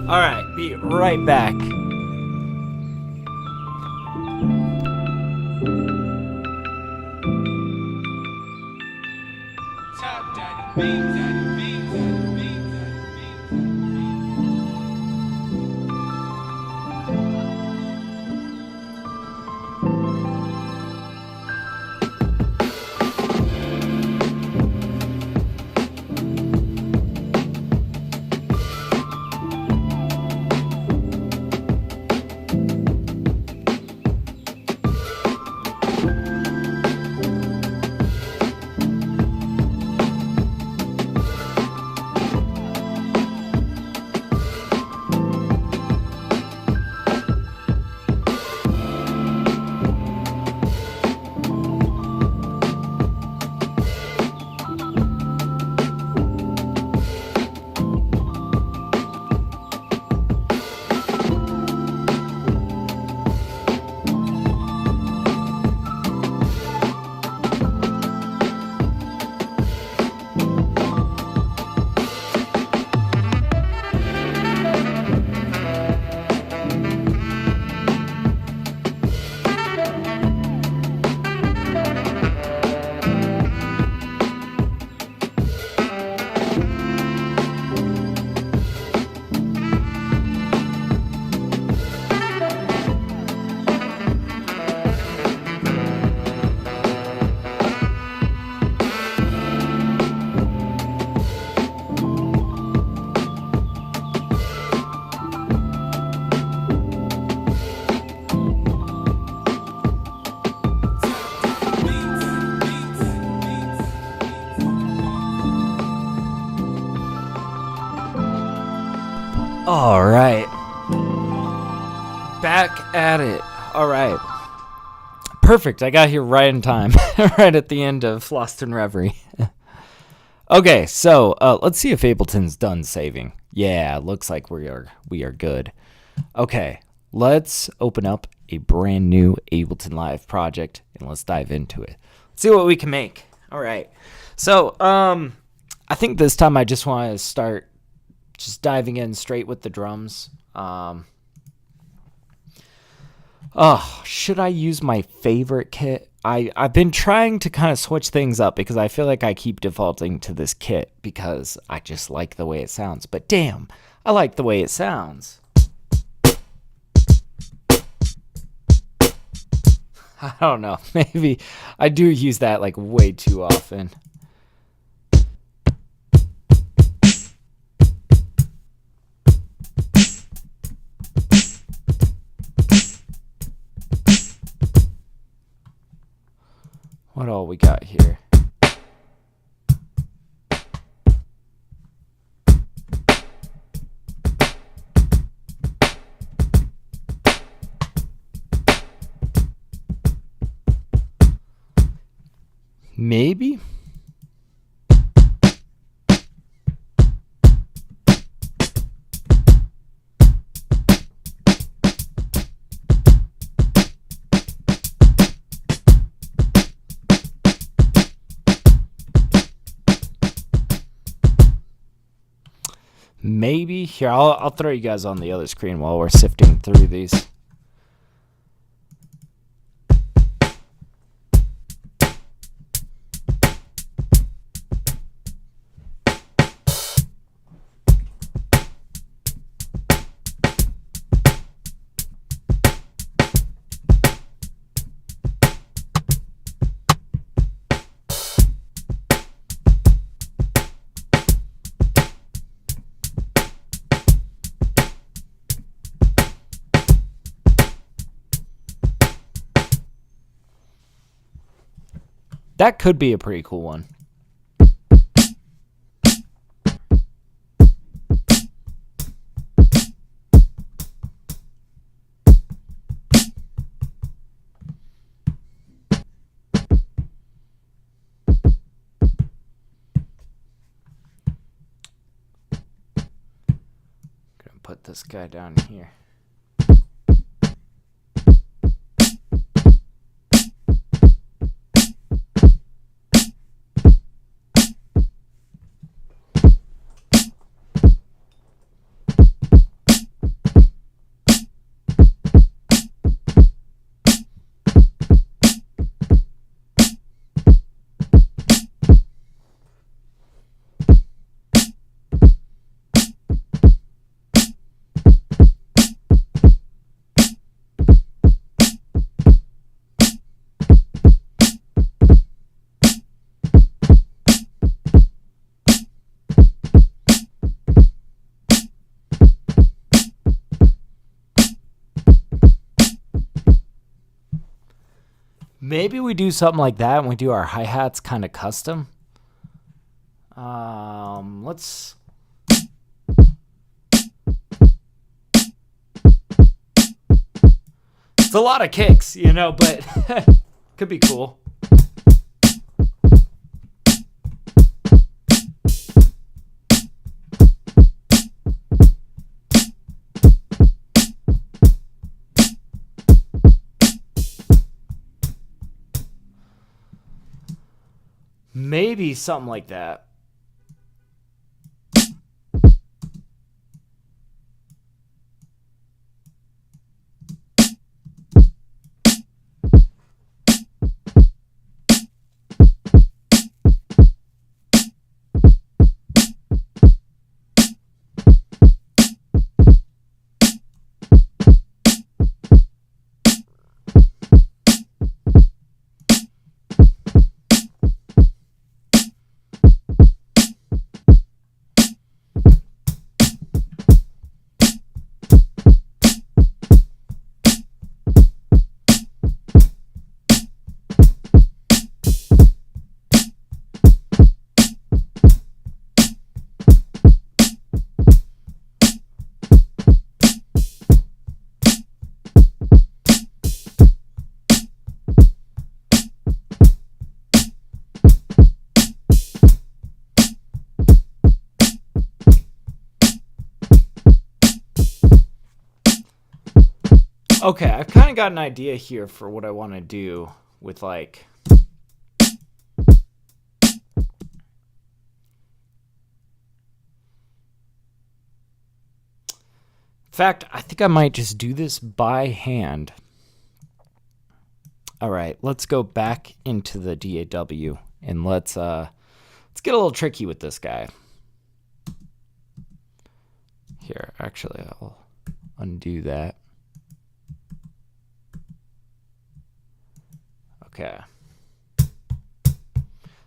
All right, be right back. TapDaddyBeats. All right. Back at it. All right. Perfect. I got here right in time. Right at the end of Lost in Reverie. Okay, so let's see if Ableton's done saving. Yeah, looks like we are good. Okay, let's open up a brand new Ableton Live project and let's dive into it. Let's see what we can make. All right. So, I think this time I just want to start just diving in straight with the drums. Should I use my favorite kit? I've been trying to kind of switch things up because I feel like I keep defaulting to this kit because I just like the way it sounds. But damn, I like the way it sounds. I don't know. Maybe I do use that like way too often. What all we got here? Maybe? Maybe. Here, I'll throw you guys on the other screen while we're sifting through these. That could be a pretty cool one. Put this guy down here. Maybe we do something like that and we do our hi-hats kind of custom. Let's... It's a lot of kicks, you know, but could be cool. Maybe something like that. Okay, I've kind of got an idea here for what I want to do with, like... In fact, I think I might just do this by hand. All right, let's go back into the DAW and let's get a little tricky with this guy. Here, actually, I'll undo that. Okay.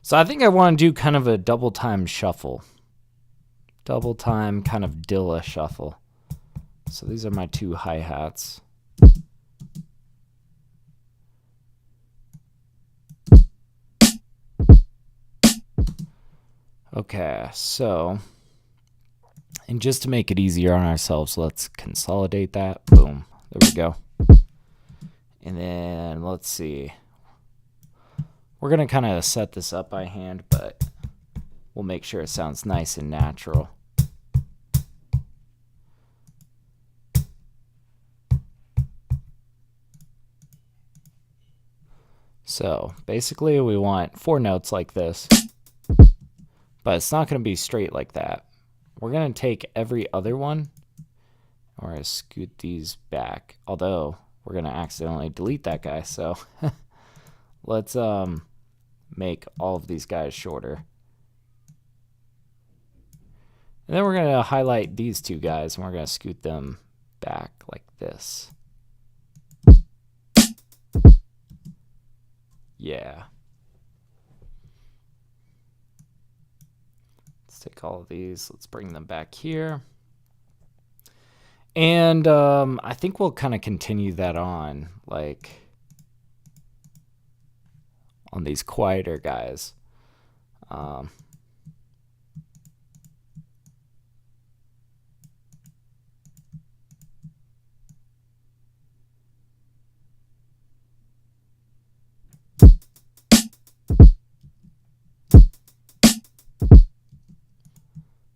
So I think I want to do kind of a double time shuffle. Double time kind of Dilla shuffle. So these are my two hi-hats. Okay, so, and just to make it easier on ourselves, let's consolidate that. Boom. There we go. And then let's see. We're going to kind of set this up by hand, but we'll make sure it sounds nice and natural. So basically we want 4 notes like this, but it's not going to be straight like that. We're going to take every other one, or I scoot these back, although we're going to accidentally delete that guy. So let's make all of these guys shorter. And then we're going to highlight these 2 guys and we're going to scoot them back like this. Yeah. Let's take all of these. Let's bring them back here. And I think we'll kind of continue that on. Like, on these quieter guys.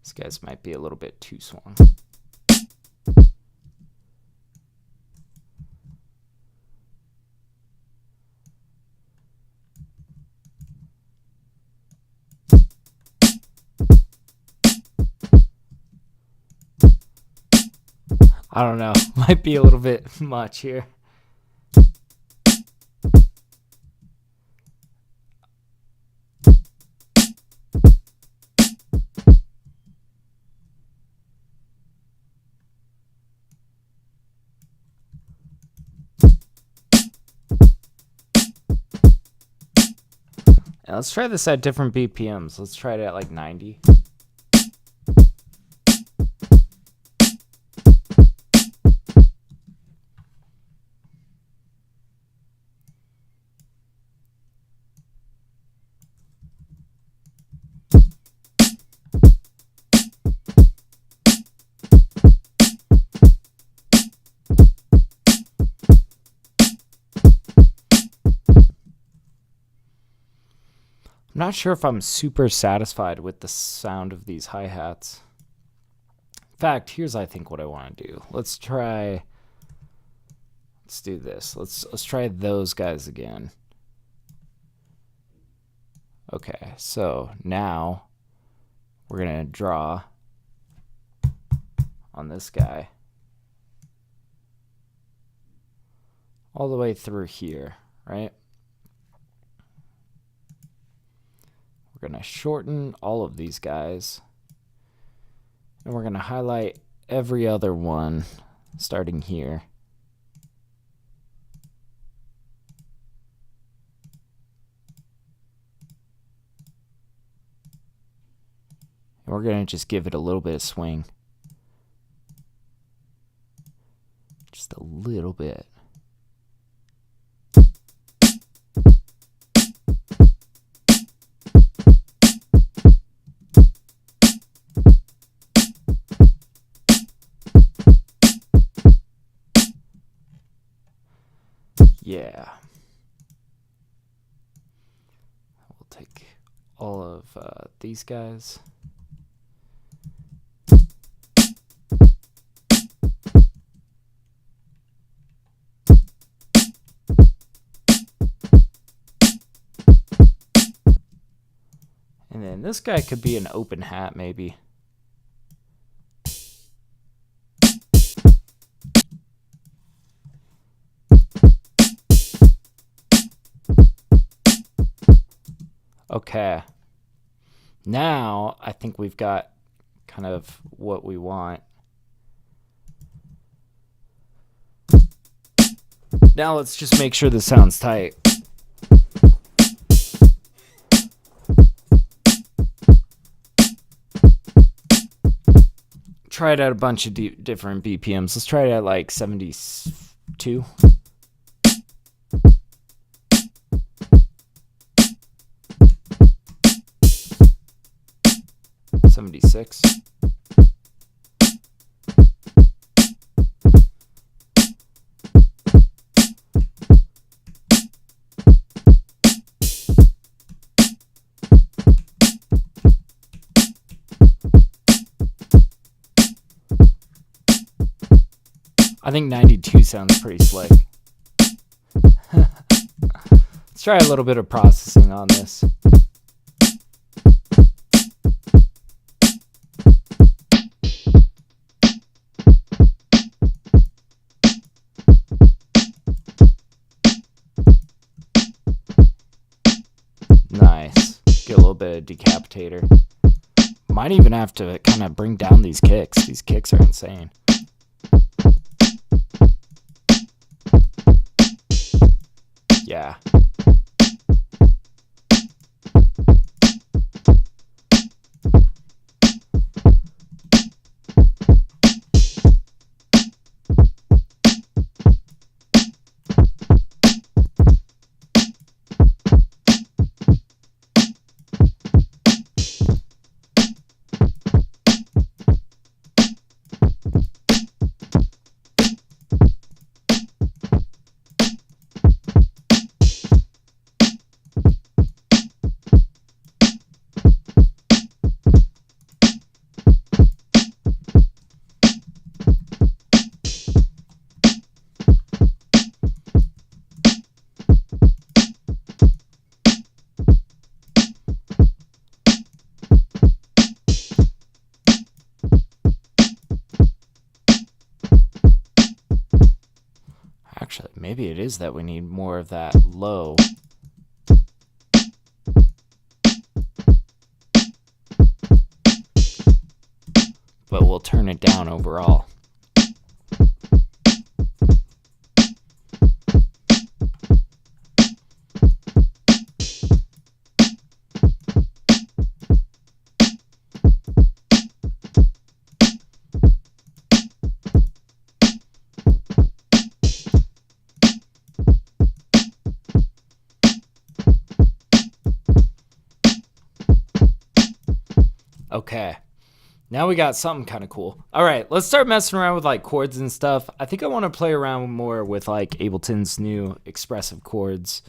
These guys might be a little bit too swung. I don't know, might be a little bit much here. Now let's try this at different BPMs. Let's try it at like 90. I'm not sure if I'm super satisfied with the sound of these hi-hats. In fact, here's I think what I want to do. Let's do this. Let's try those guys again. Okay, so now we're gonna draw on this guy all the way through here, right? We're going to shorten all of these guys, and we're going to highlight every other one starting here. And we're going to just give it a little bit of swing. Just a little bit. Yeah. We'll take all of these guys. And then this guy could be an open hat, maybe. Okay, now I think we've got kind of what we want. Now let's just make sure this sounds tight. Try it at a bunch of different BPMs. Let's try it at like 72. 76. I think 92 sounds pretty slick. Let's try a little bit of processing on this. Nice. Get a little bit of decapitator. Might even have to kind of bring down these kicks. These kicks are insane. Yeah. Actually, maybe it is that we need more of that low. But we'll turn it down overall. Okay, now we got something kind of cool. All right, let's start messing around with like chords and stuff. I think I want to play around more with like Ableton's new expressive chords.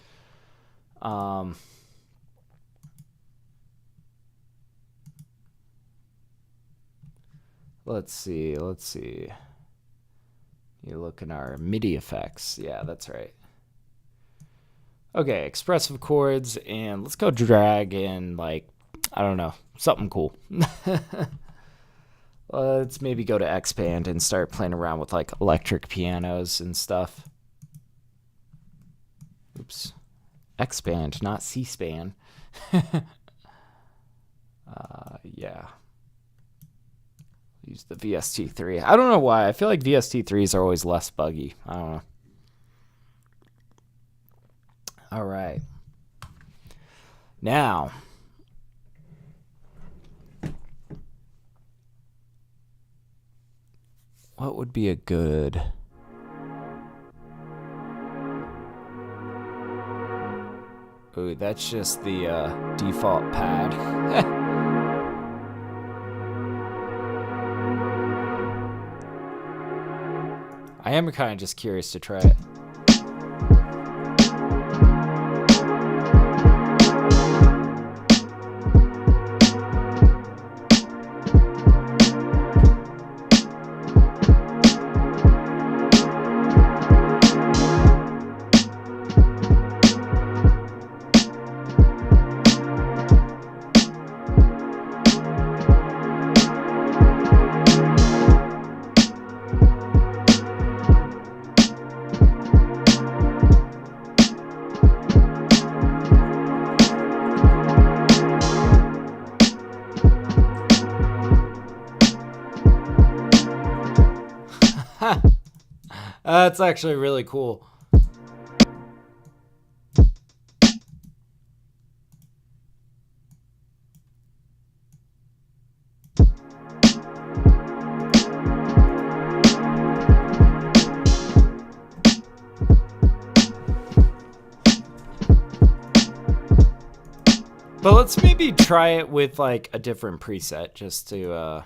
Let's see. You look in our MIDI effects. Yeah, that's right. Okay, expressive chords, and let's go drag in like, I don't know, something cool. Let's maybe go to Xband and start playing around with like electric pianos and stuff. Oops. Xband, not C-SPAN. Yeah. Use the VST3. I don't know why. I feel like VST3s are always less buggy. I don't know. All right. Now, what would be a good... Ooh, that's just the default pad. I am kind of just curious to try it. That's actually really cool. But let's maybe try it with like a different preset just to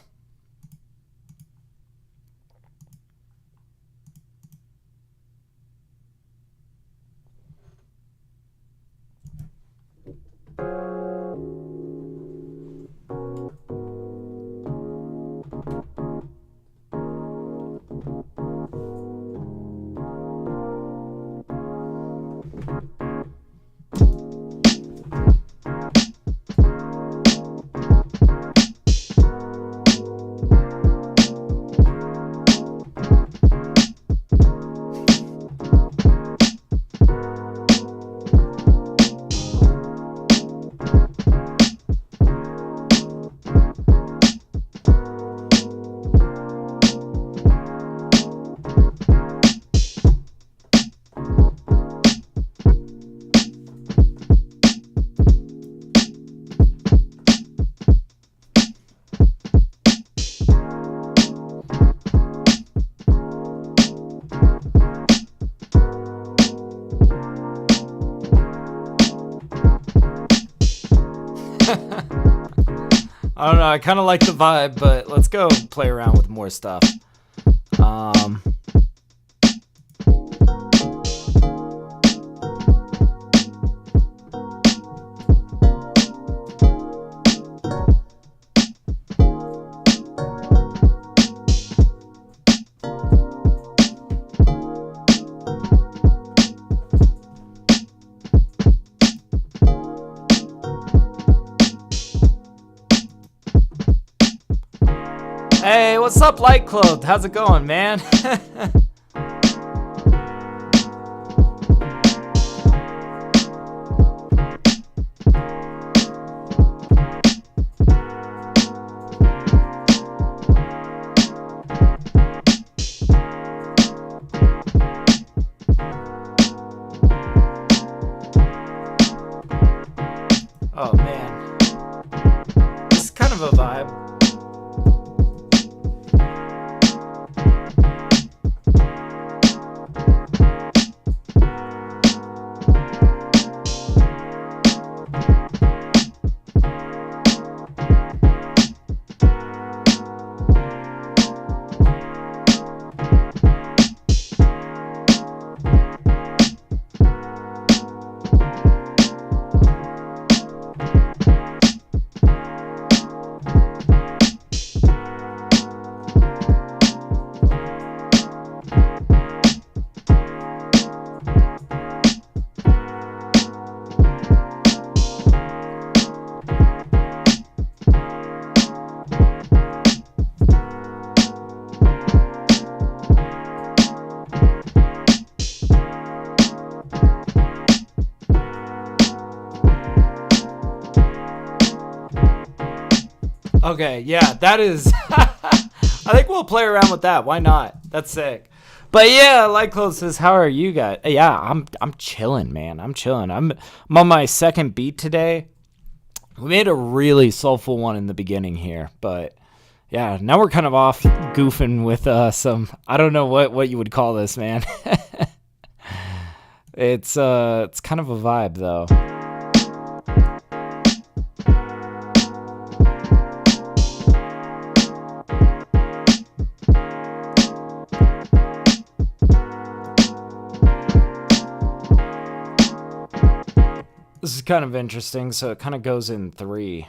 I don't know, I kind of like the vibe, but let's go play around with more stuff. Hey, what's up, Light Clothed? How's it going, man? Okay, yeah, that is... I think we'll play around with that. Why not? That's sick. But yeah, Light Clothes says, how are you guys? Yeah, I'm chilling, man. I'm chilling. I'm on my second beat today. We made a really soulful one in the beginning here, but yeah, now we're kind of off goofing with some, I don't know what you would call this, man. It's kind of a vibe though. This is kind of interesting, so it kind of goes in 3.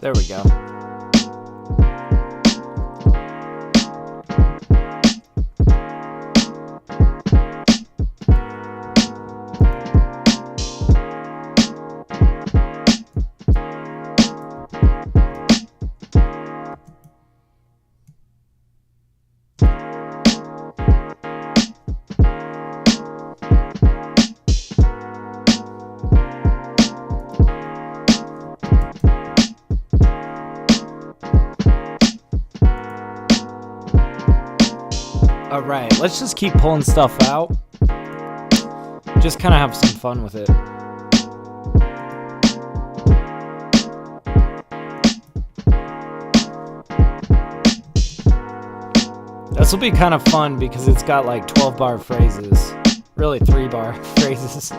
There we go. Alright, let's just keep pulling stuff out. Just kind of have some fun with it. This will be kind of fun because it's got like 12-bar phrases. Really 3-bar phrases.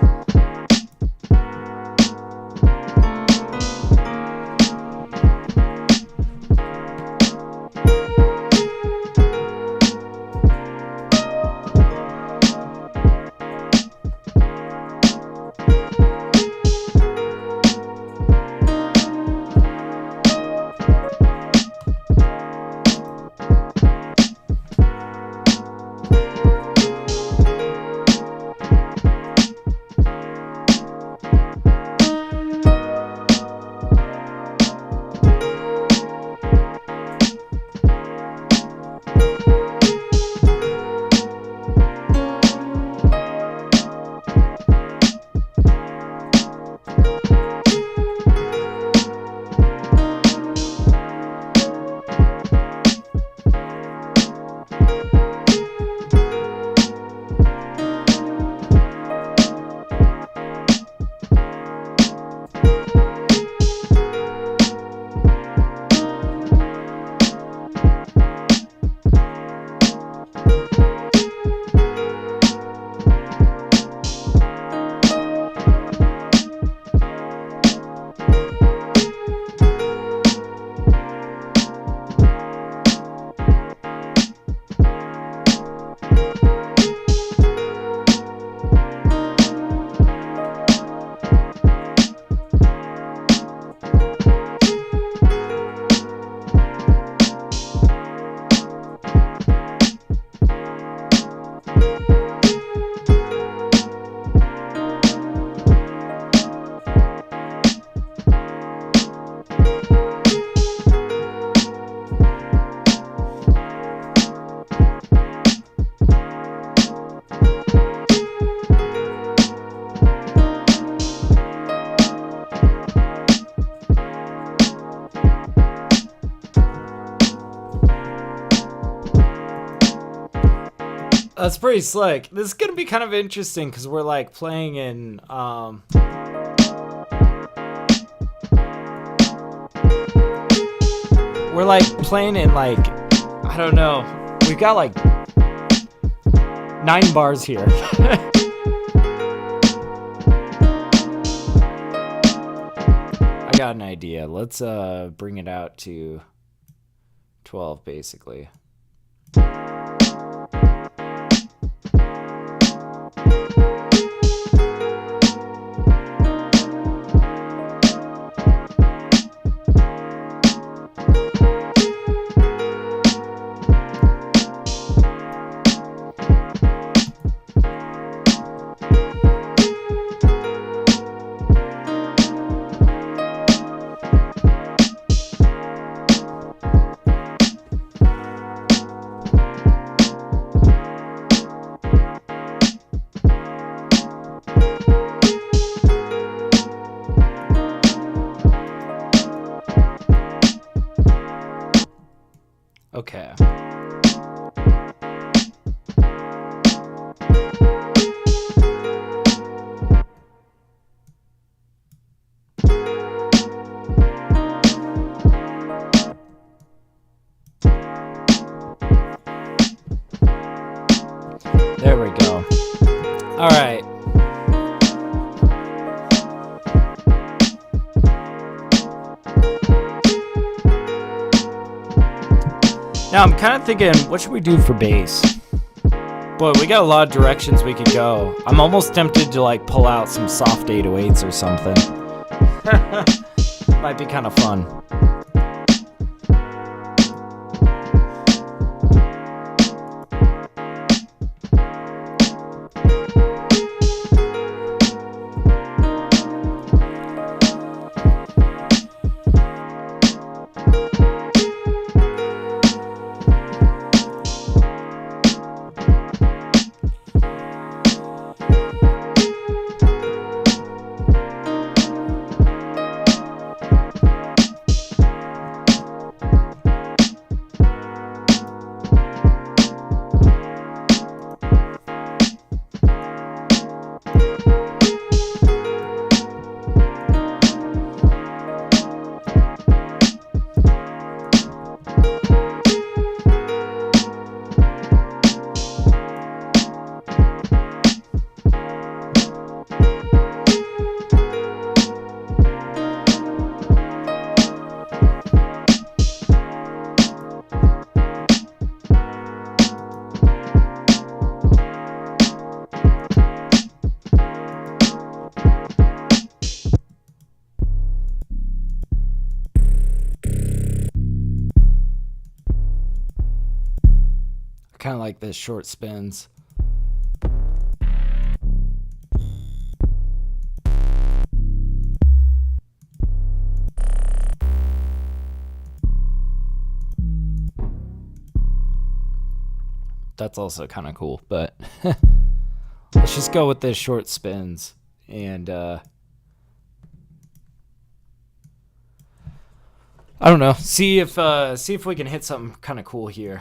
That's pretty slick. This is gonna be kind of interesting because we're like playing in we're like playing in like, I don't know. We've got like 9 bars here. I got an idea. Let's bring it out to 12 basically. Okay. There we go. All right. Now I'm kind of thinking, what should we do for bass? Boy, we got a lot of directions we could go. I'm almost tempted to like pull out some soft 808s or something. Might be kind of fun. Kind of like this short spins. That's also kind of cool, but let's just go with this short spins and I don't know, see if we can hit something kind of cool here.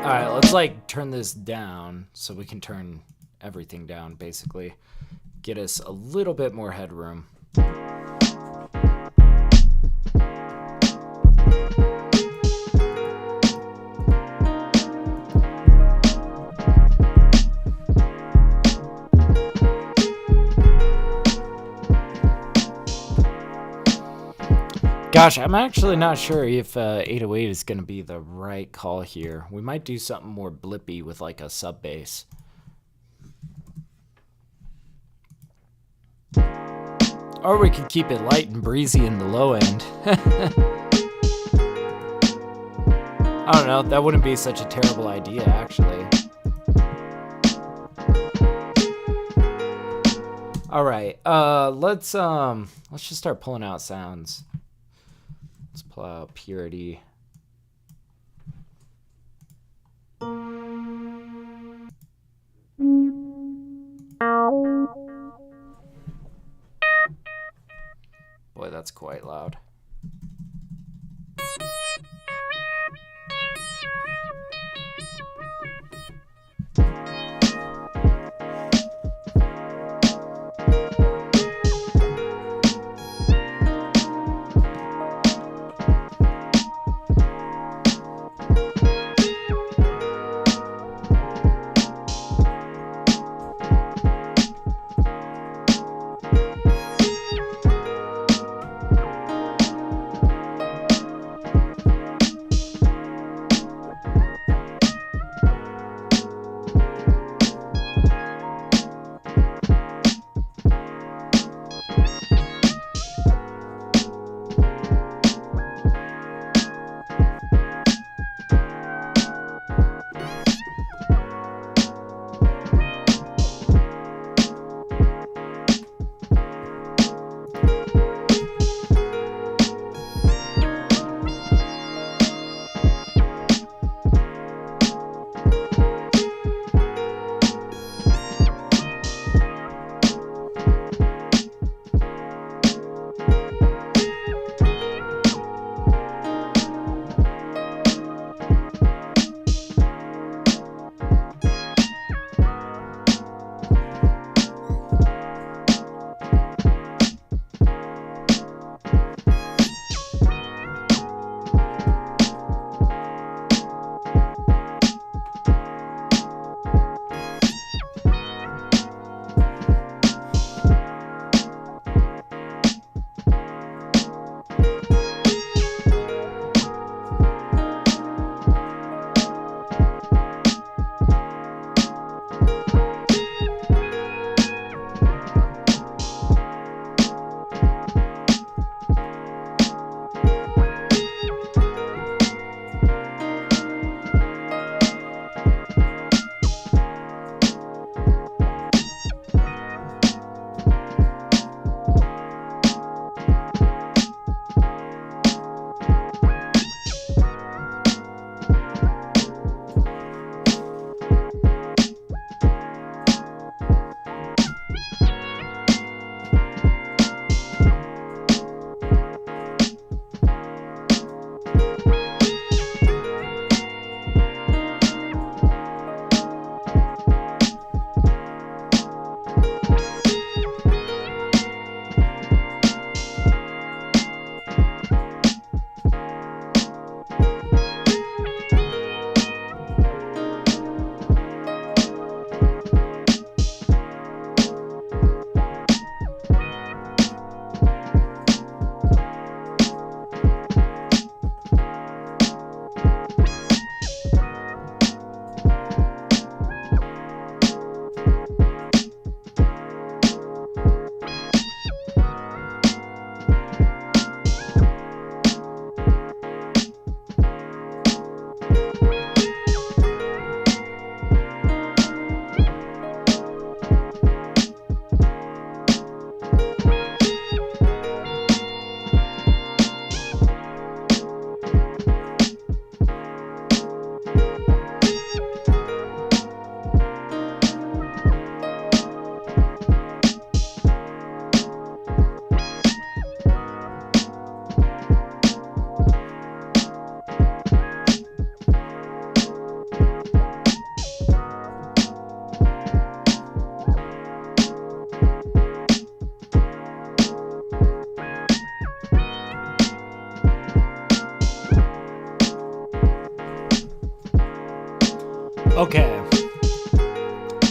Alright, let's like turn this down so we can turn everything down, basically. Get us a little bit more headroom. Gosh, I'm actually not sure if 808 is going to be the right call here. We might do something more blippy with like a sub bass. Or we could keep it light and breezy in the low end. I don't know, that wouldn't be such a terrible idea, actually. All right, let's just start pulling out sounds. Let's pull out Purity. Boy, that's quite loud.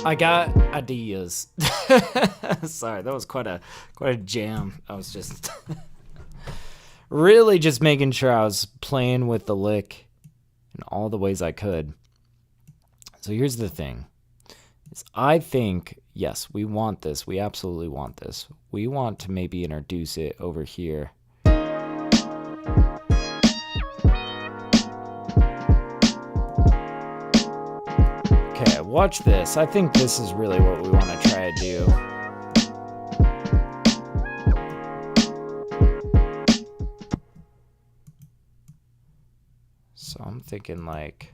I got ideas. Sorry, that was quite a jam. I was just really just making sure I was playing with the lick in all the ways I could. So here's the thing. I think, yes, we want this. We absolutely want this. We want to maybe introduce it over here. Okay, watch this. I think this is really what we want to try to do. So I'm thinking like...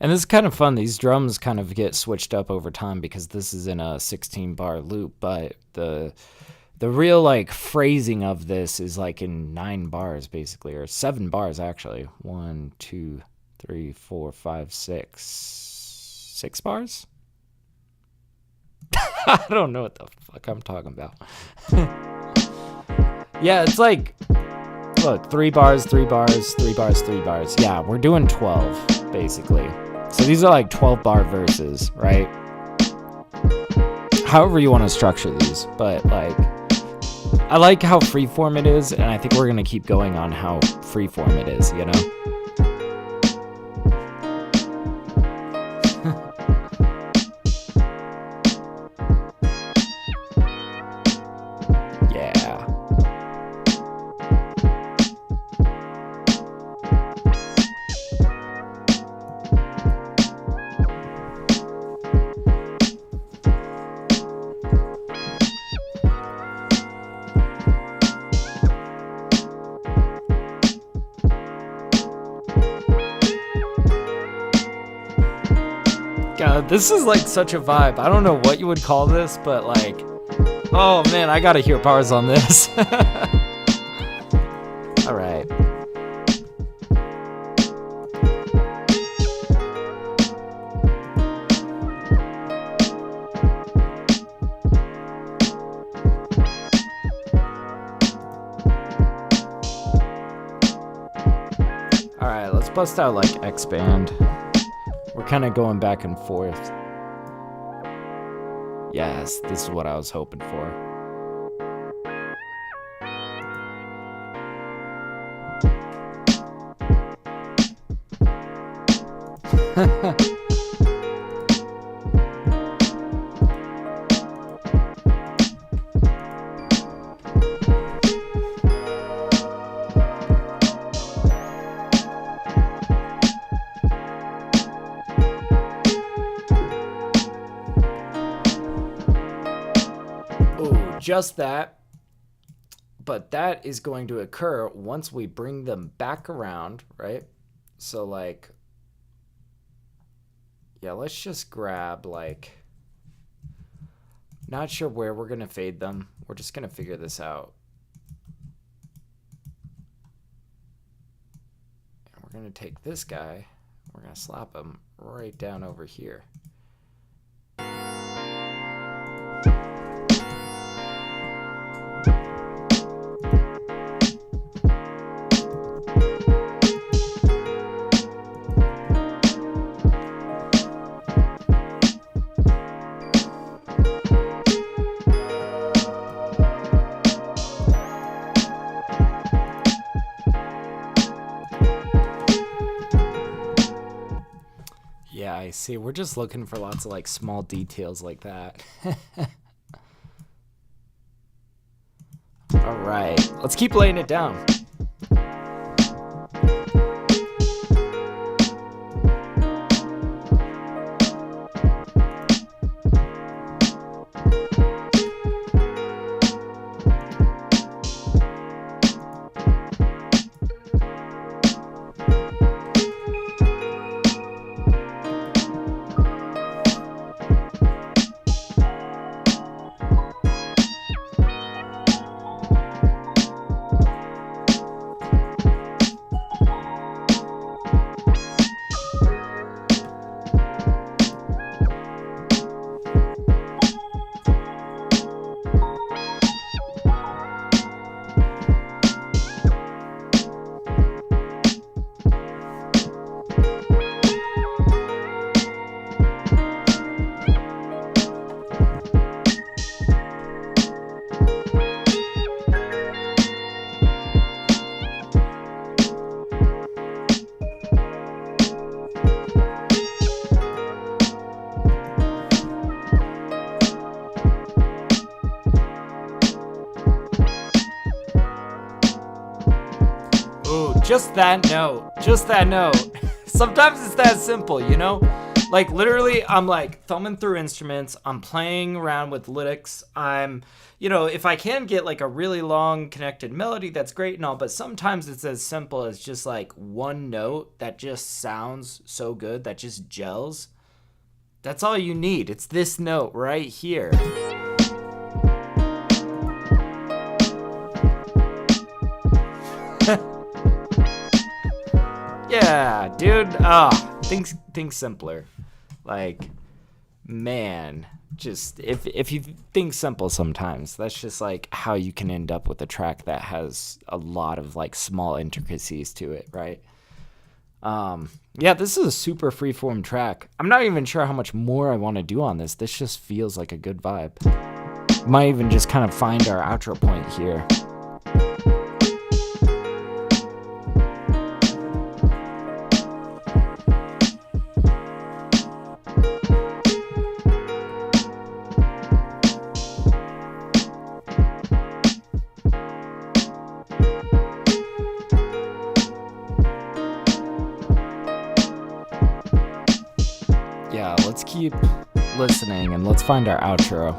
And this is kind of fun. These drums kind of get switched up over time because this is in a 16-bar loop, but the real like phrasing of this is like in 9 bars basically, or 7 bars actually. 1, 2, 3, 4, 5, 6. 6 bars? I don't know what the fuck I'm talking about. Yeah, it's like, look, 3 bars, 3 bars, 3 bars, 3 bars. Yeah, we're doing 12 basically. So these are like 12-bar verses, right? However you want to structure these, but like, I like how freeform it is, and I think we're gonna keep going on how freeform it is, you know? God, this is like such a vibe. I don't know what you would call this, but like, oh man, I gotta hear bars on this. All right. All right, let's bust out like X band. We're kind of going back and forth. Yes, this is what I was hoping for. Just that, but that is going to occur once we bring them back around, right? So like, yeah, let's just grab like, not sure where we're gonna fade them. We're just gonna figure this out. And we're gonna take this guy, we're gonna slap him right down over here. Yeah, I see. We're just looking for lots of like small details like that. All right, let's keep laying it down. just that note. Just that note. Sometimes it's that simple, you know? Like, literally, I'm, like, thumbing through instruments. I'm playing around with lyrics. I'm, you know, if I can get, like, a really long connected melody, that's great and all. But sometimes it's as simple as just, like, one note that just sounds so good, that just gels. That's all you need. It's this note right here. Yeah, dude. Think simpler. Like, man, just if you think simple sometimes, that's just like how you can end up with a track that has a lot of like small intricacies to it, right? Yeah, this is a super freeform track. I'm not even sure how much more I want to do on this. This just feels like a good vibe. Might even just kind of find our outro point here. Yeah, let's keep listening and let's find our outro.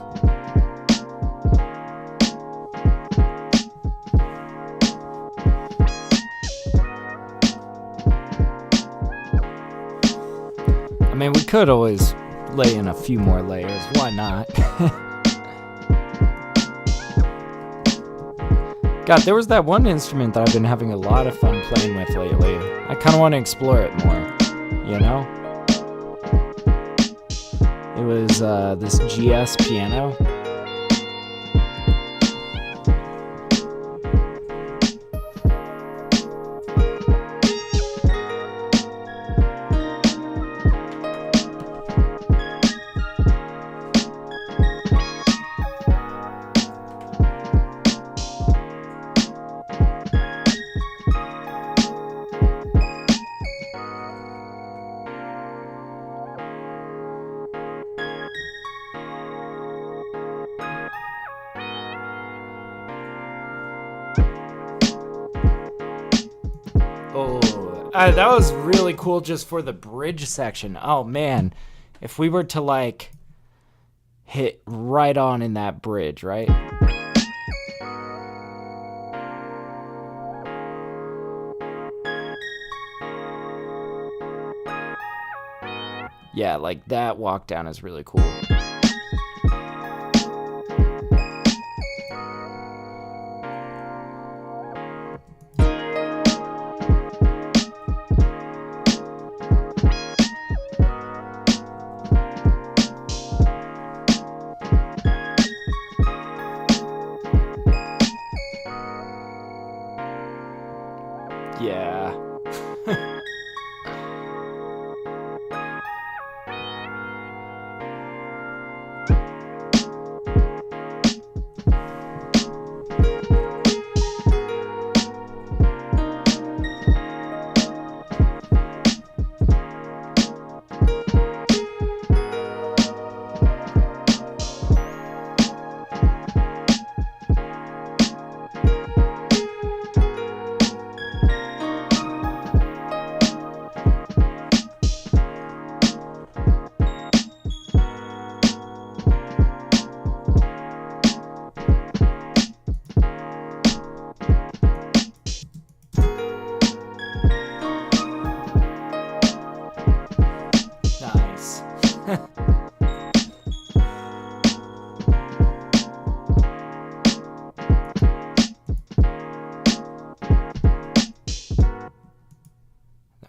I mean, we could always lay in a few more layers. Why not? God, there was that one instrument that I've been having a lot of fun playing with lately. I kind of want to explore it more, you know? It was this GS piano. That was really cool just for the bridge section. Oh man, if we were to like hit right on in that bridge, right? Yeah, like that walk down is really cool. Yeah.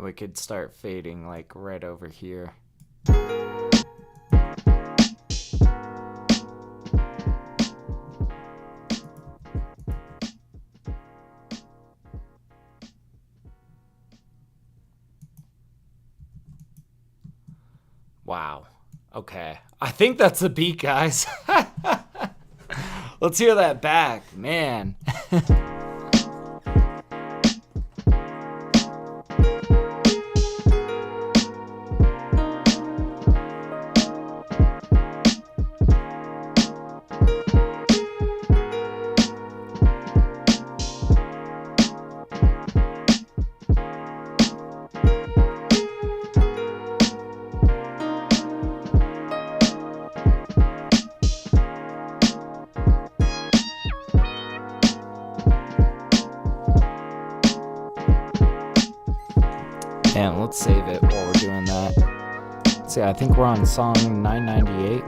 We could start fading like right over here. Wow. Okay. I think that's the beat, guys. Let's hear that back, man. And let's save it while we're doing that. Let's see, I think we're on song 998.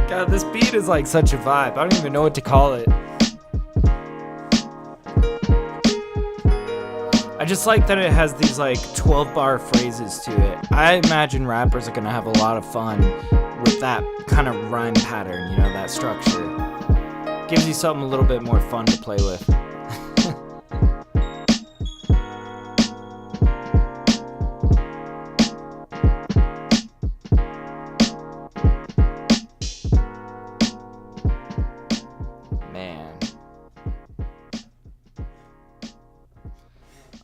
God, this beat is like such a vibe. I don't even know what to call it. I just like that it has these like 12-bar phrases to it. I imagine rappers are gonna have a lot of fun with that kind of rhyme pattern, you know, that structure. Gives you something a little bit more fun to play with.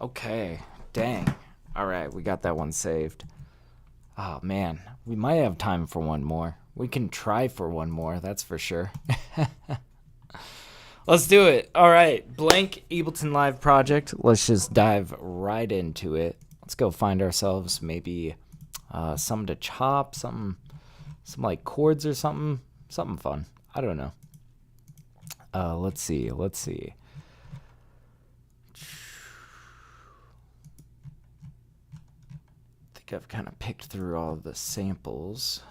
Okay, dang. All right, we got that one saved. Oh, man, we might have time for one more. We can try for one more, that's for sure. Let's do it. All right, blank Ableton Live project. Let's just dive right into it. Let's go find ourselves maybe something to chop, some like chords or something fun. I don't know. Let's see. I've kind of picked through all of the samples.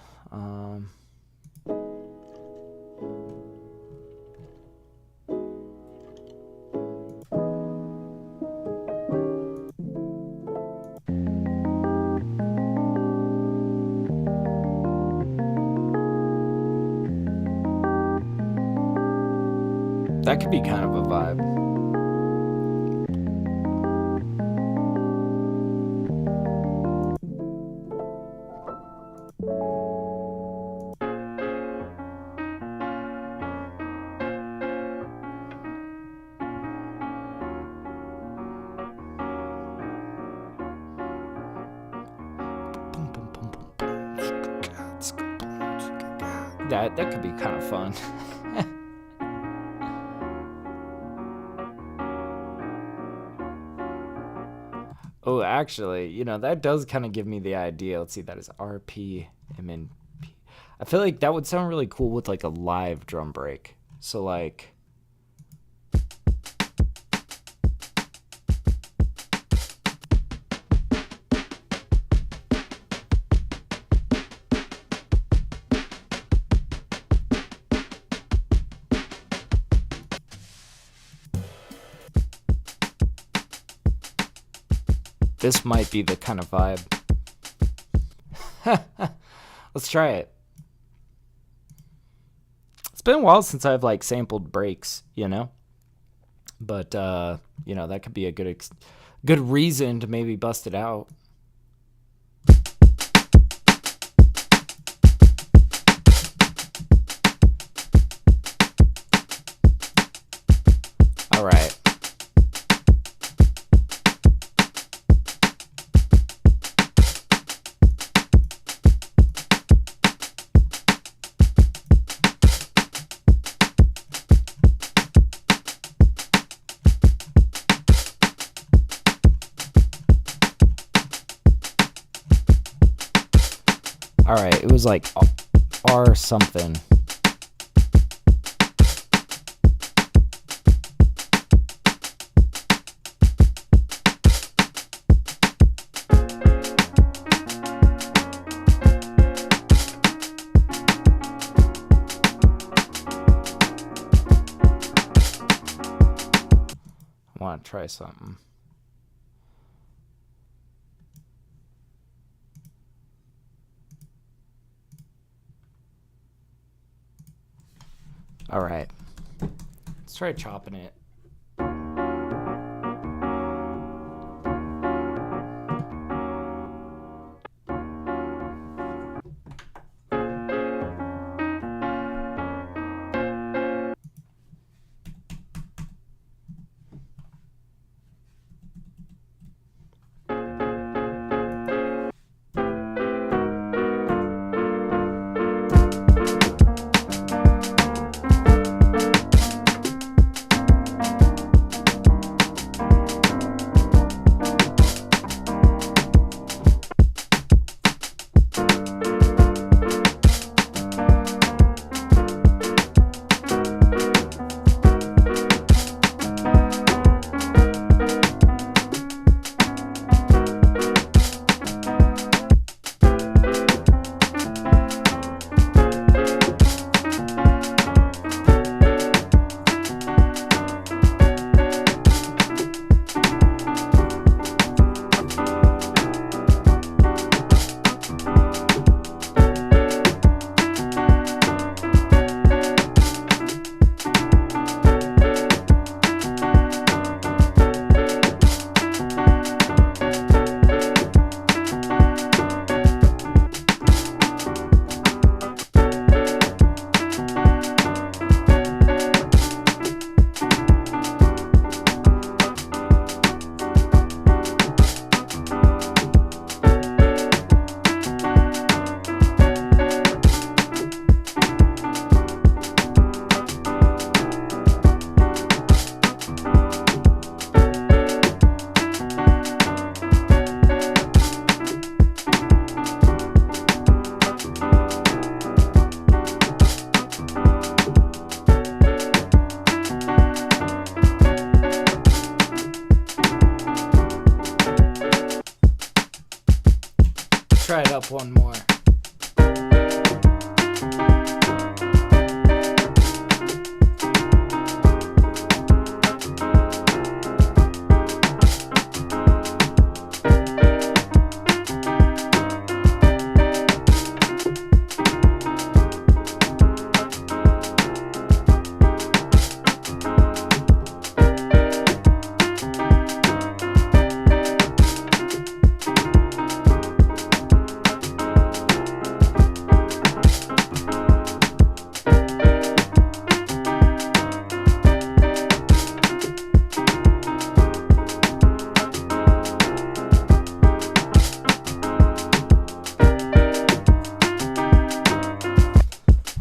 That could be kind of a vibe. That could be kind of fun. Oh, actually, you know, that does kind of give me the idea. Let's see, that is RPMNP. I feel like that would sound really cool with like a live drum break. So like... This might be the kind of vibe. Let's try it. It's been a while since I've like sampled breaks, you know? But, you know, that could be a good reason to maybe bust it out. All right. All right, it was like R something. I want to try something. All right. Let's try chopping it. Try it up one more.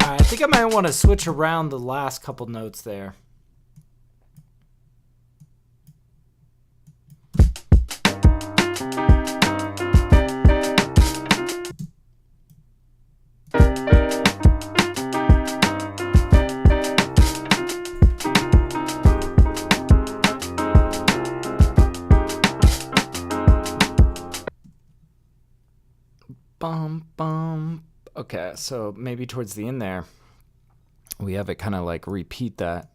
I think I might want to switch around the last couple notes there. Bum, bum. Okay, so maybe towards the end there, we have it kind of like repeat that.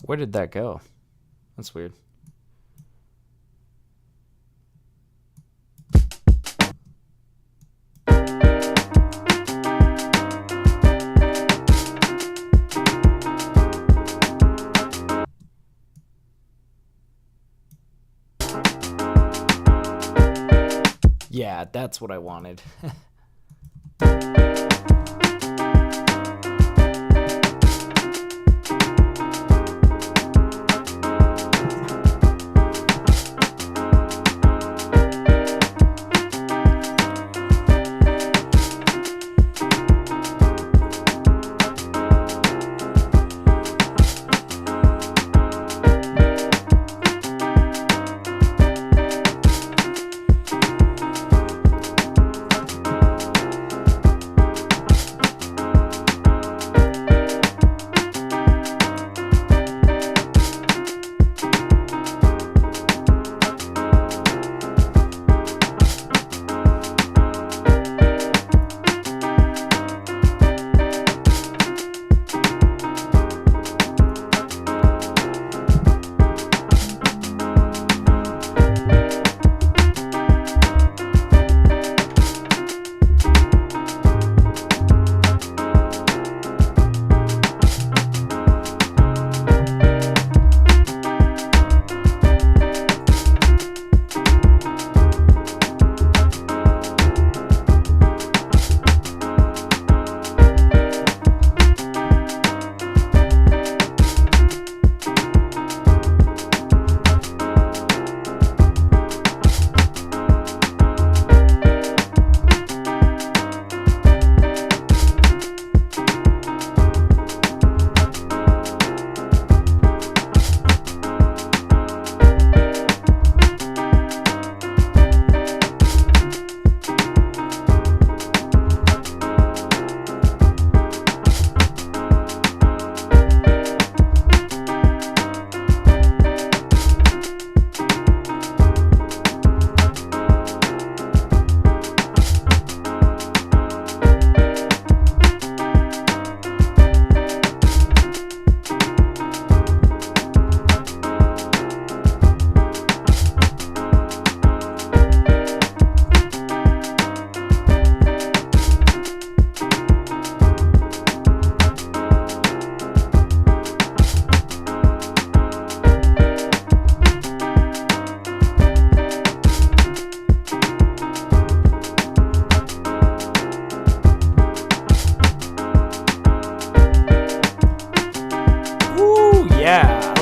Where did that go? That's weird. Yeah, that's what I wanted.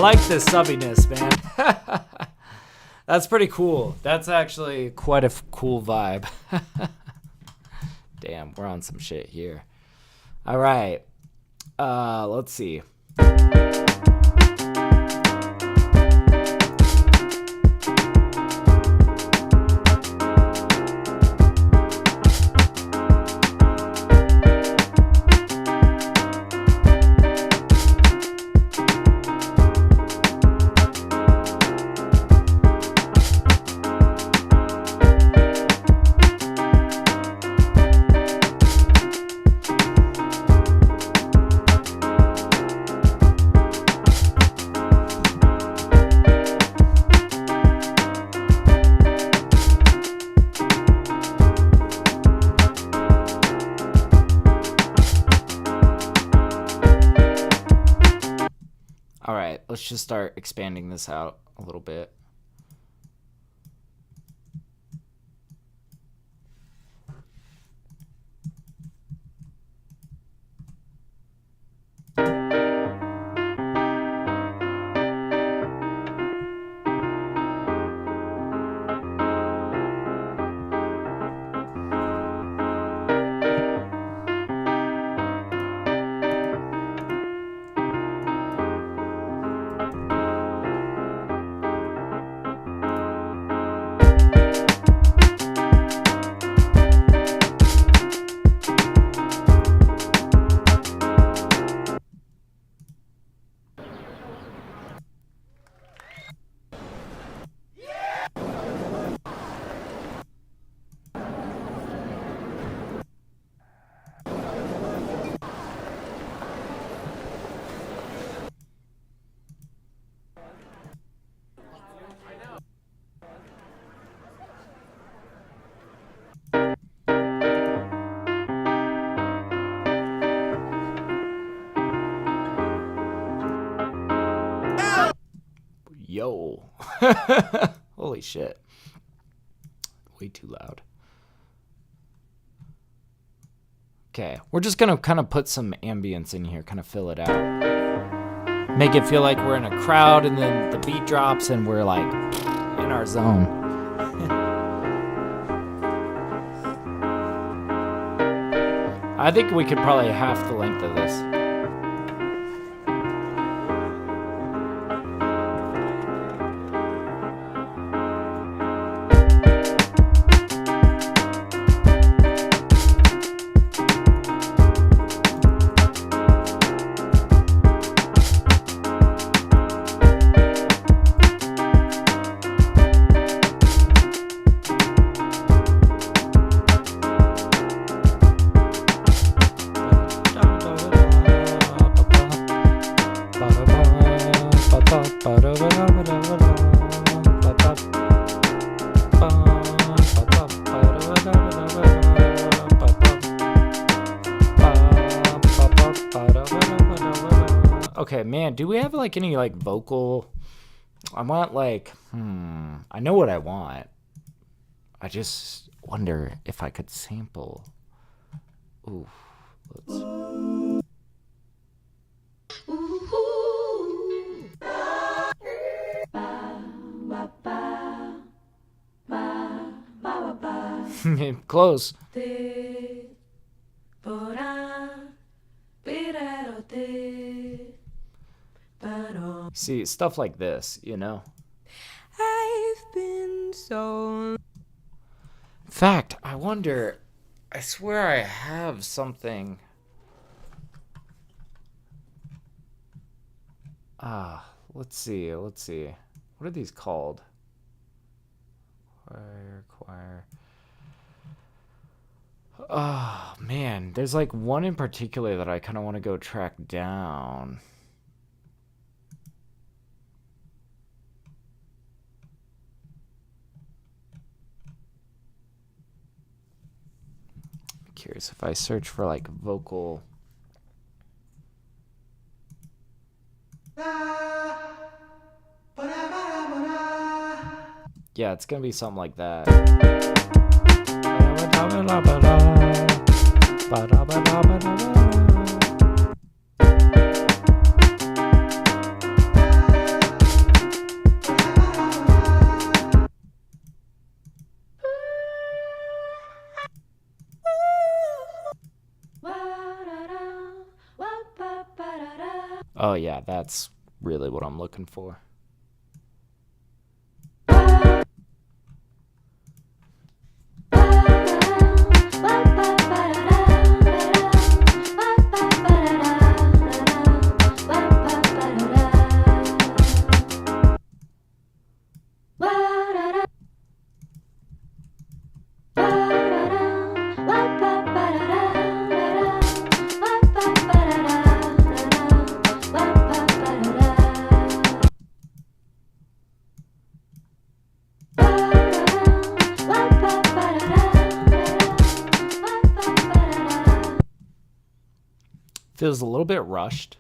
like this subbiness, man. That's pretty cool. That's actually quite a cool vibe. Damn, we're on some shit here. All right. Let's see. All right, let's just start expanding this out a little bit. Yo. Holy shit. Way too loud. Okay, we're just gonna kind of put some ambience in here, kind of fill it out. Make it feel like we're in a crowd, and then the beat drops and we're like in our zone. I think we could probably half the length of this. Okay, man, do we have like any like vocal? I want like, I know what I want. I just wonder if I could sample. Ooh, let's. Close. See, stuff like this, you know? I've been so... In fact, I wonder, I swear I have something. Let's see. What are these called? Inquire. Oh, man, there's like one in particular that I kind of want to go track down. I'm curious if I search for like vocal. Yeah, it's gonna be something like that. Oh yeah, that's really what I'm looking for. Feels a little bit rushed.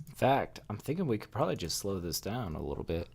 In fact, I'm thinking we could probably just slow this down a little bit.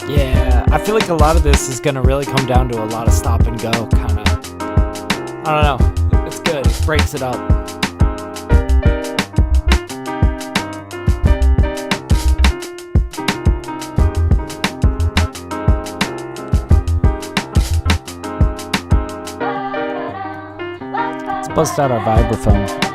Yeah, I feel like a lot of this is gonna really come down to a lot of stop and go, kind of. I don't know. It's good. It breaks it up. Let's bust out our vibraphone.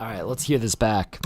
All right, let's hear this back.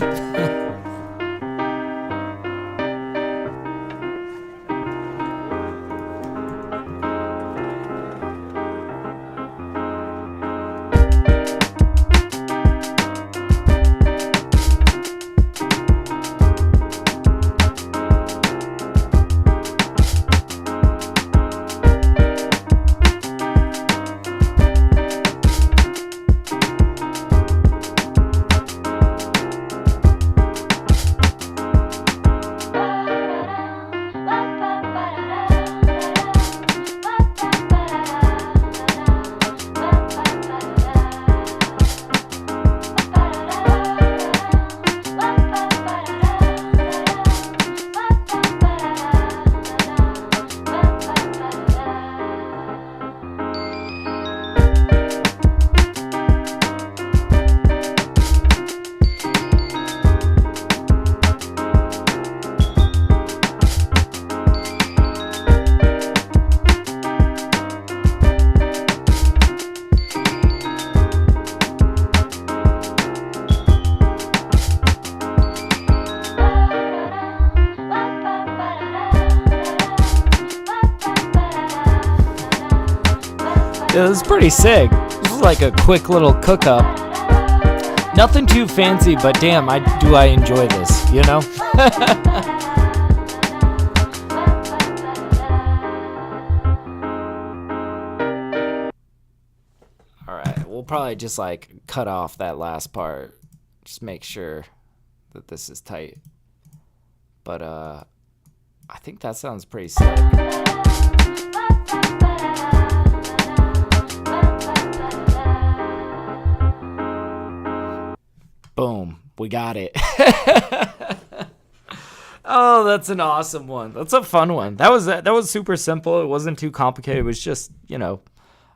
It was pretty sick. This was like a quick little cook up. Nothing too fancy, but damn, I enjoy this, you know? Alright, we'll probably just like cut off that last part. Just make sure that this is tight. But I think that sounds pretty sick. Boom, we got it. Oh, that's an awesome one. That's a fun one. That was super simple. It wasn't too complicated. It was just, I don't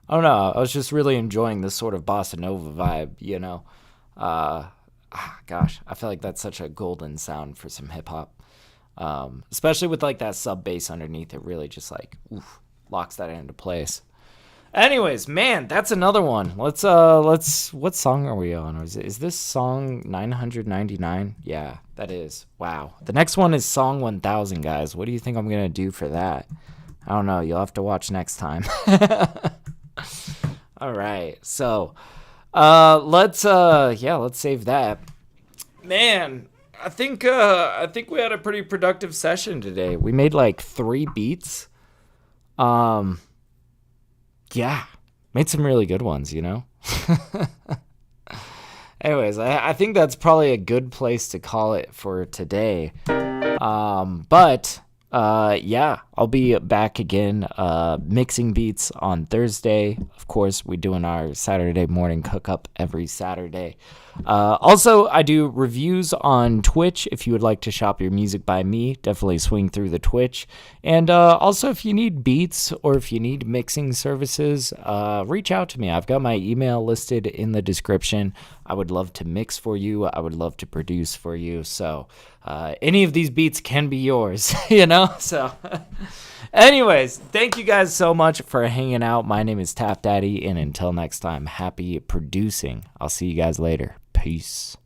know. I was just really enjoying this sort of bossa nova vibe, Gosh, I feel like that's such a golden sound for some hip hop. Especially with like that sub bass underneath. It really just like locks that into place. Anyways, man, that's another one. Let's what song are we on? Or is this song 999? Yeah, that is. Wow. The next one is song 1000, guys. What do you think I'm going to do for that? I don't know. You'll have to watch next time. All right. So, let's save that. Man, I think we had a pretty productive session today. We made like 3 beats. Yeah, made some really good ones, Anyways, I think that's probably a good place to call it for today. Yeah, I'll be back again mixing beats on Thursday. Of course, we're doing our Saturday morning cook up every Saturday. Also, I do reviews on Twitch. If you would like to shop your music by me, definitely swing through the Twitch. And also, if you need beats or if you need mixing services, reach out to me. I've got my email listed in the description. I would love to mix for you. I would love to produce for you. So any of these beats can be yours, So anyways, thank you guys so much for hanging out. My name is TapDaddy, and until next time, happy producing. I'll see you guys later. Peace.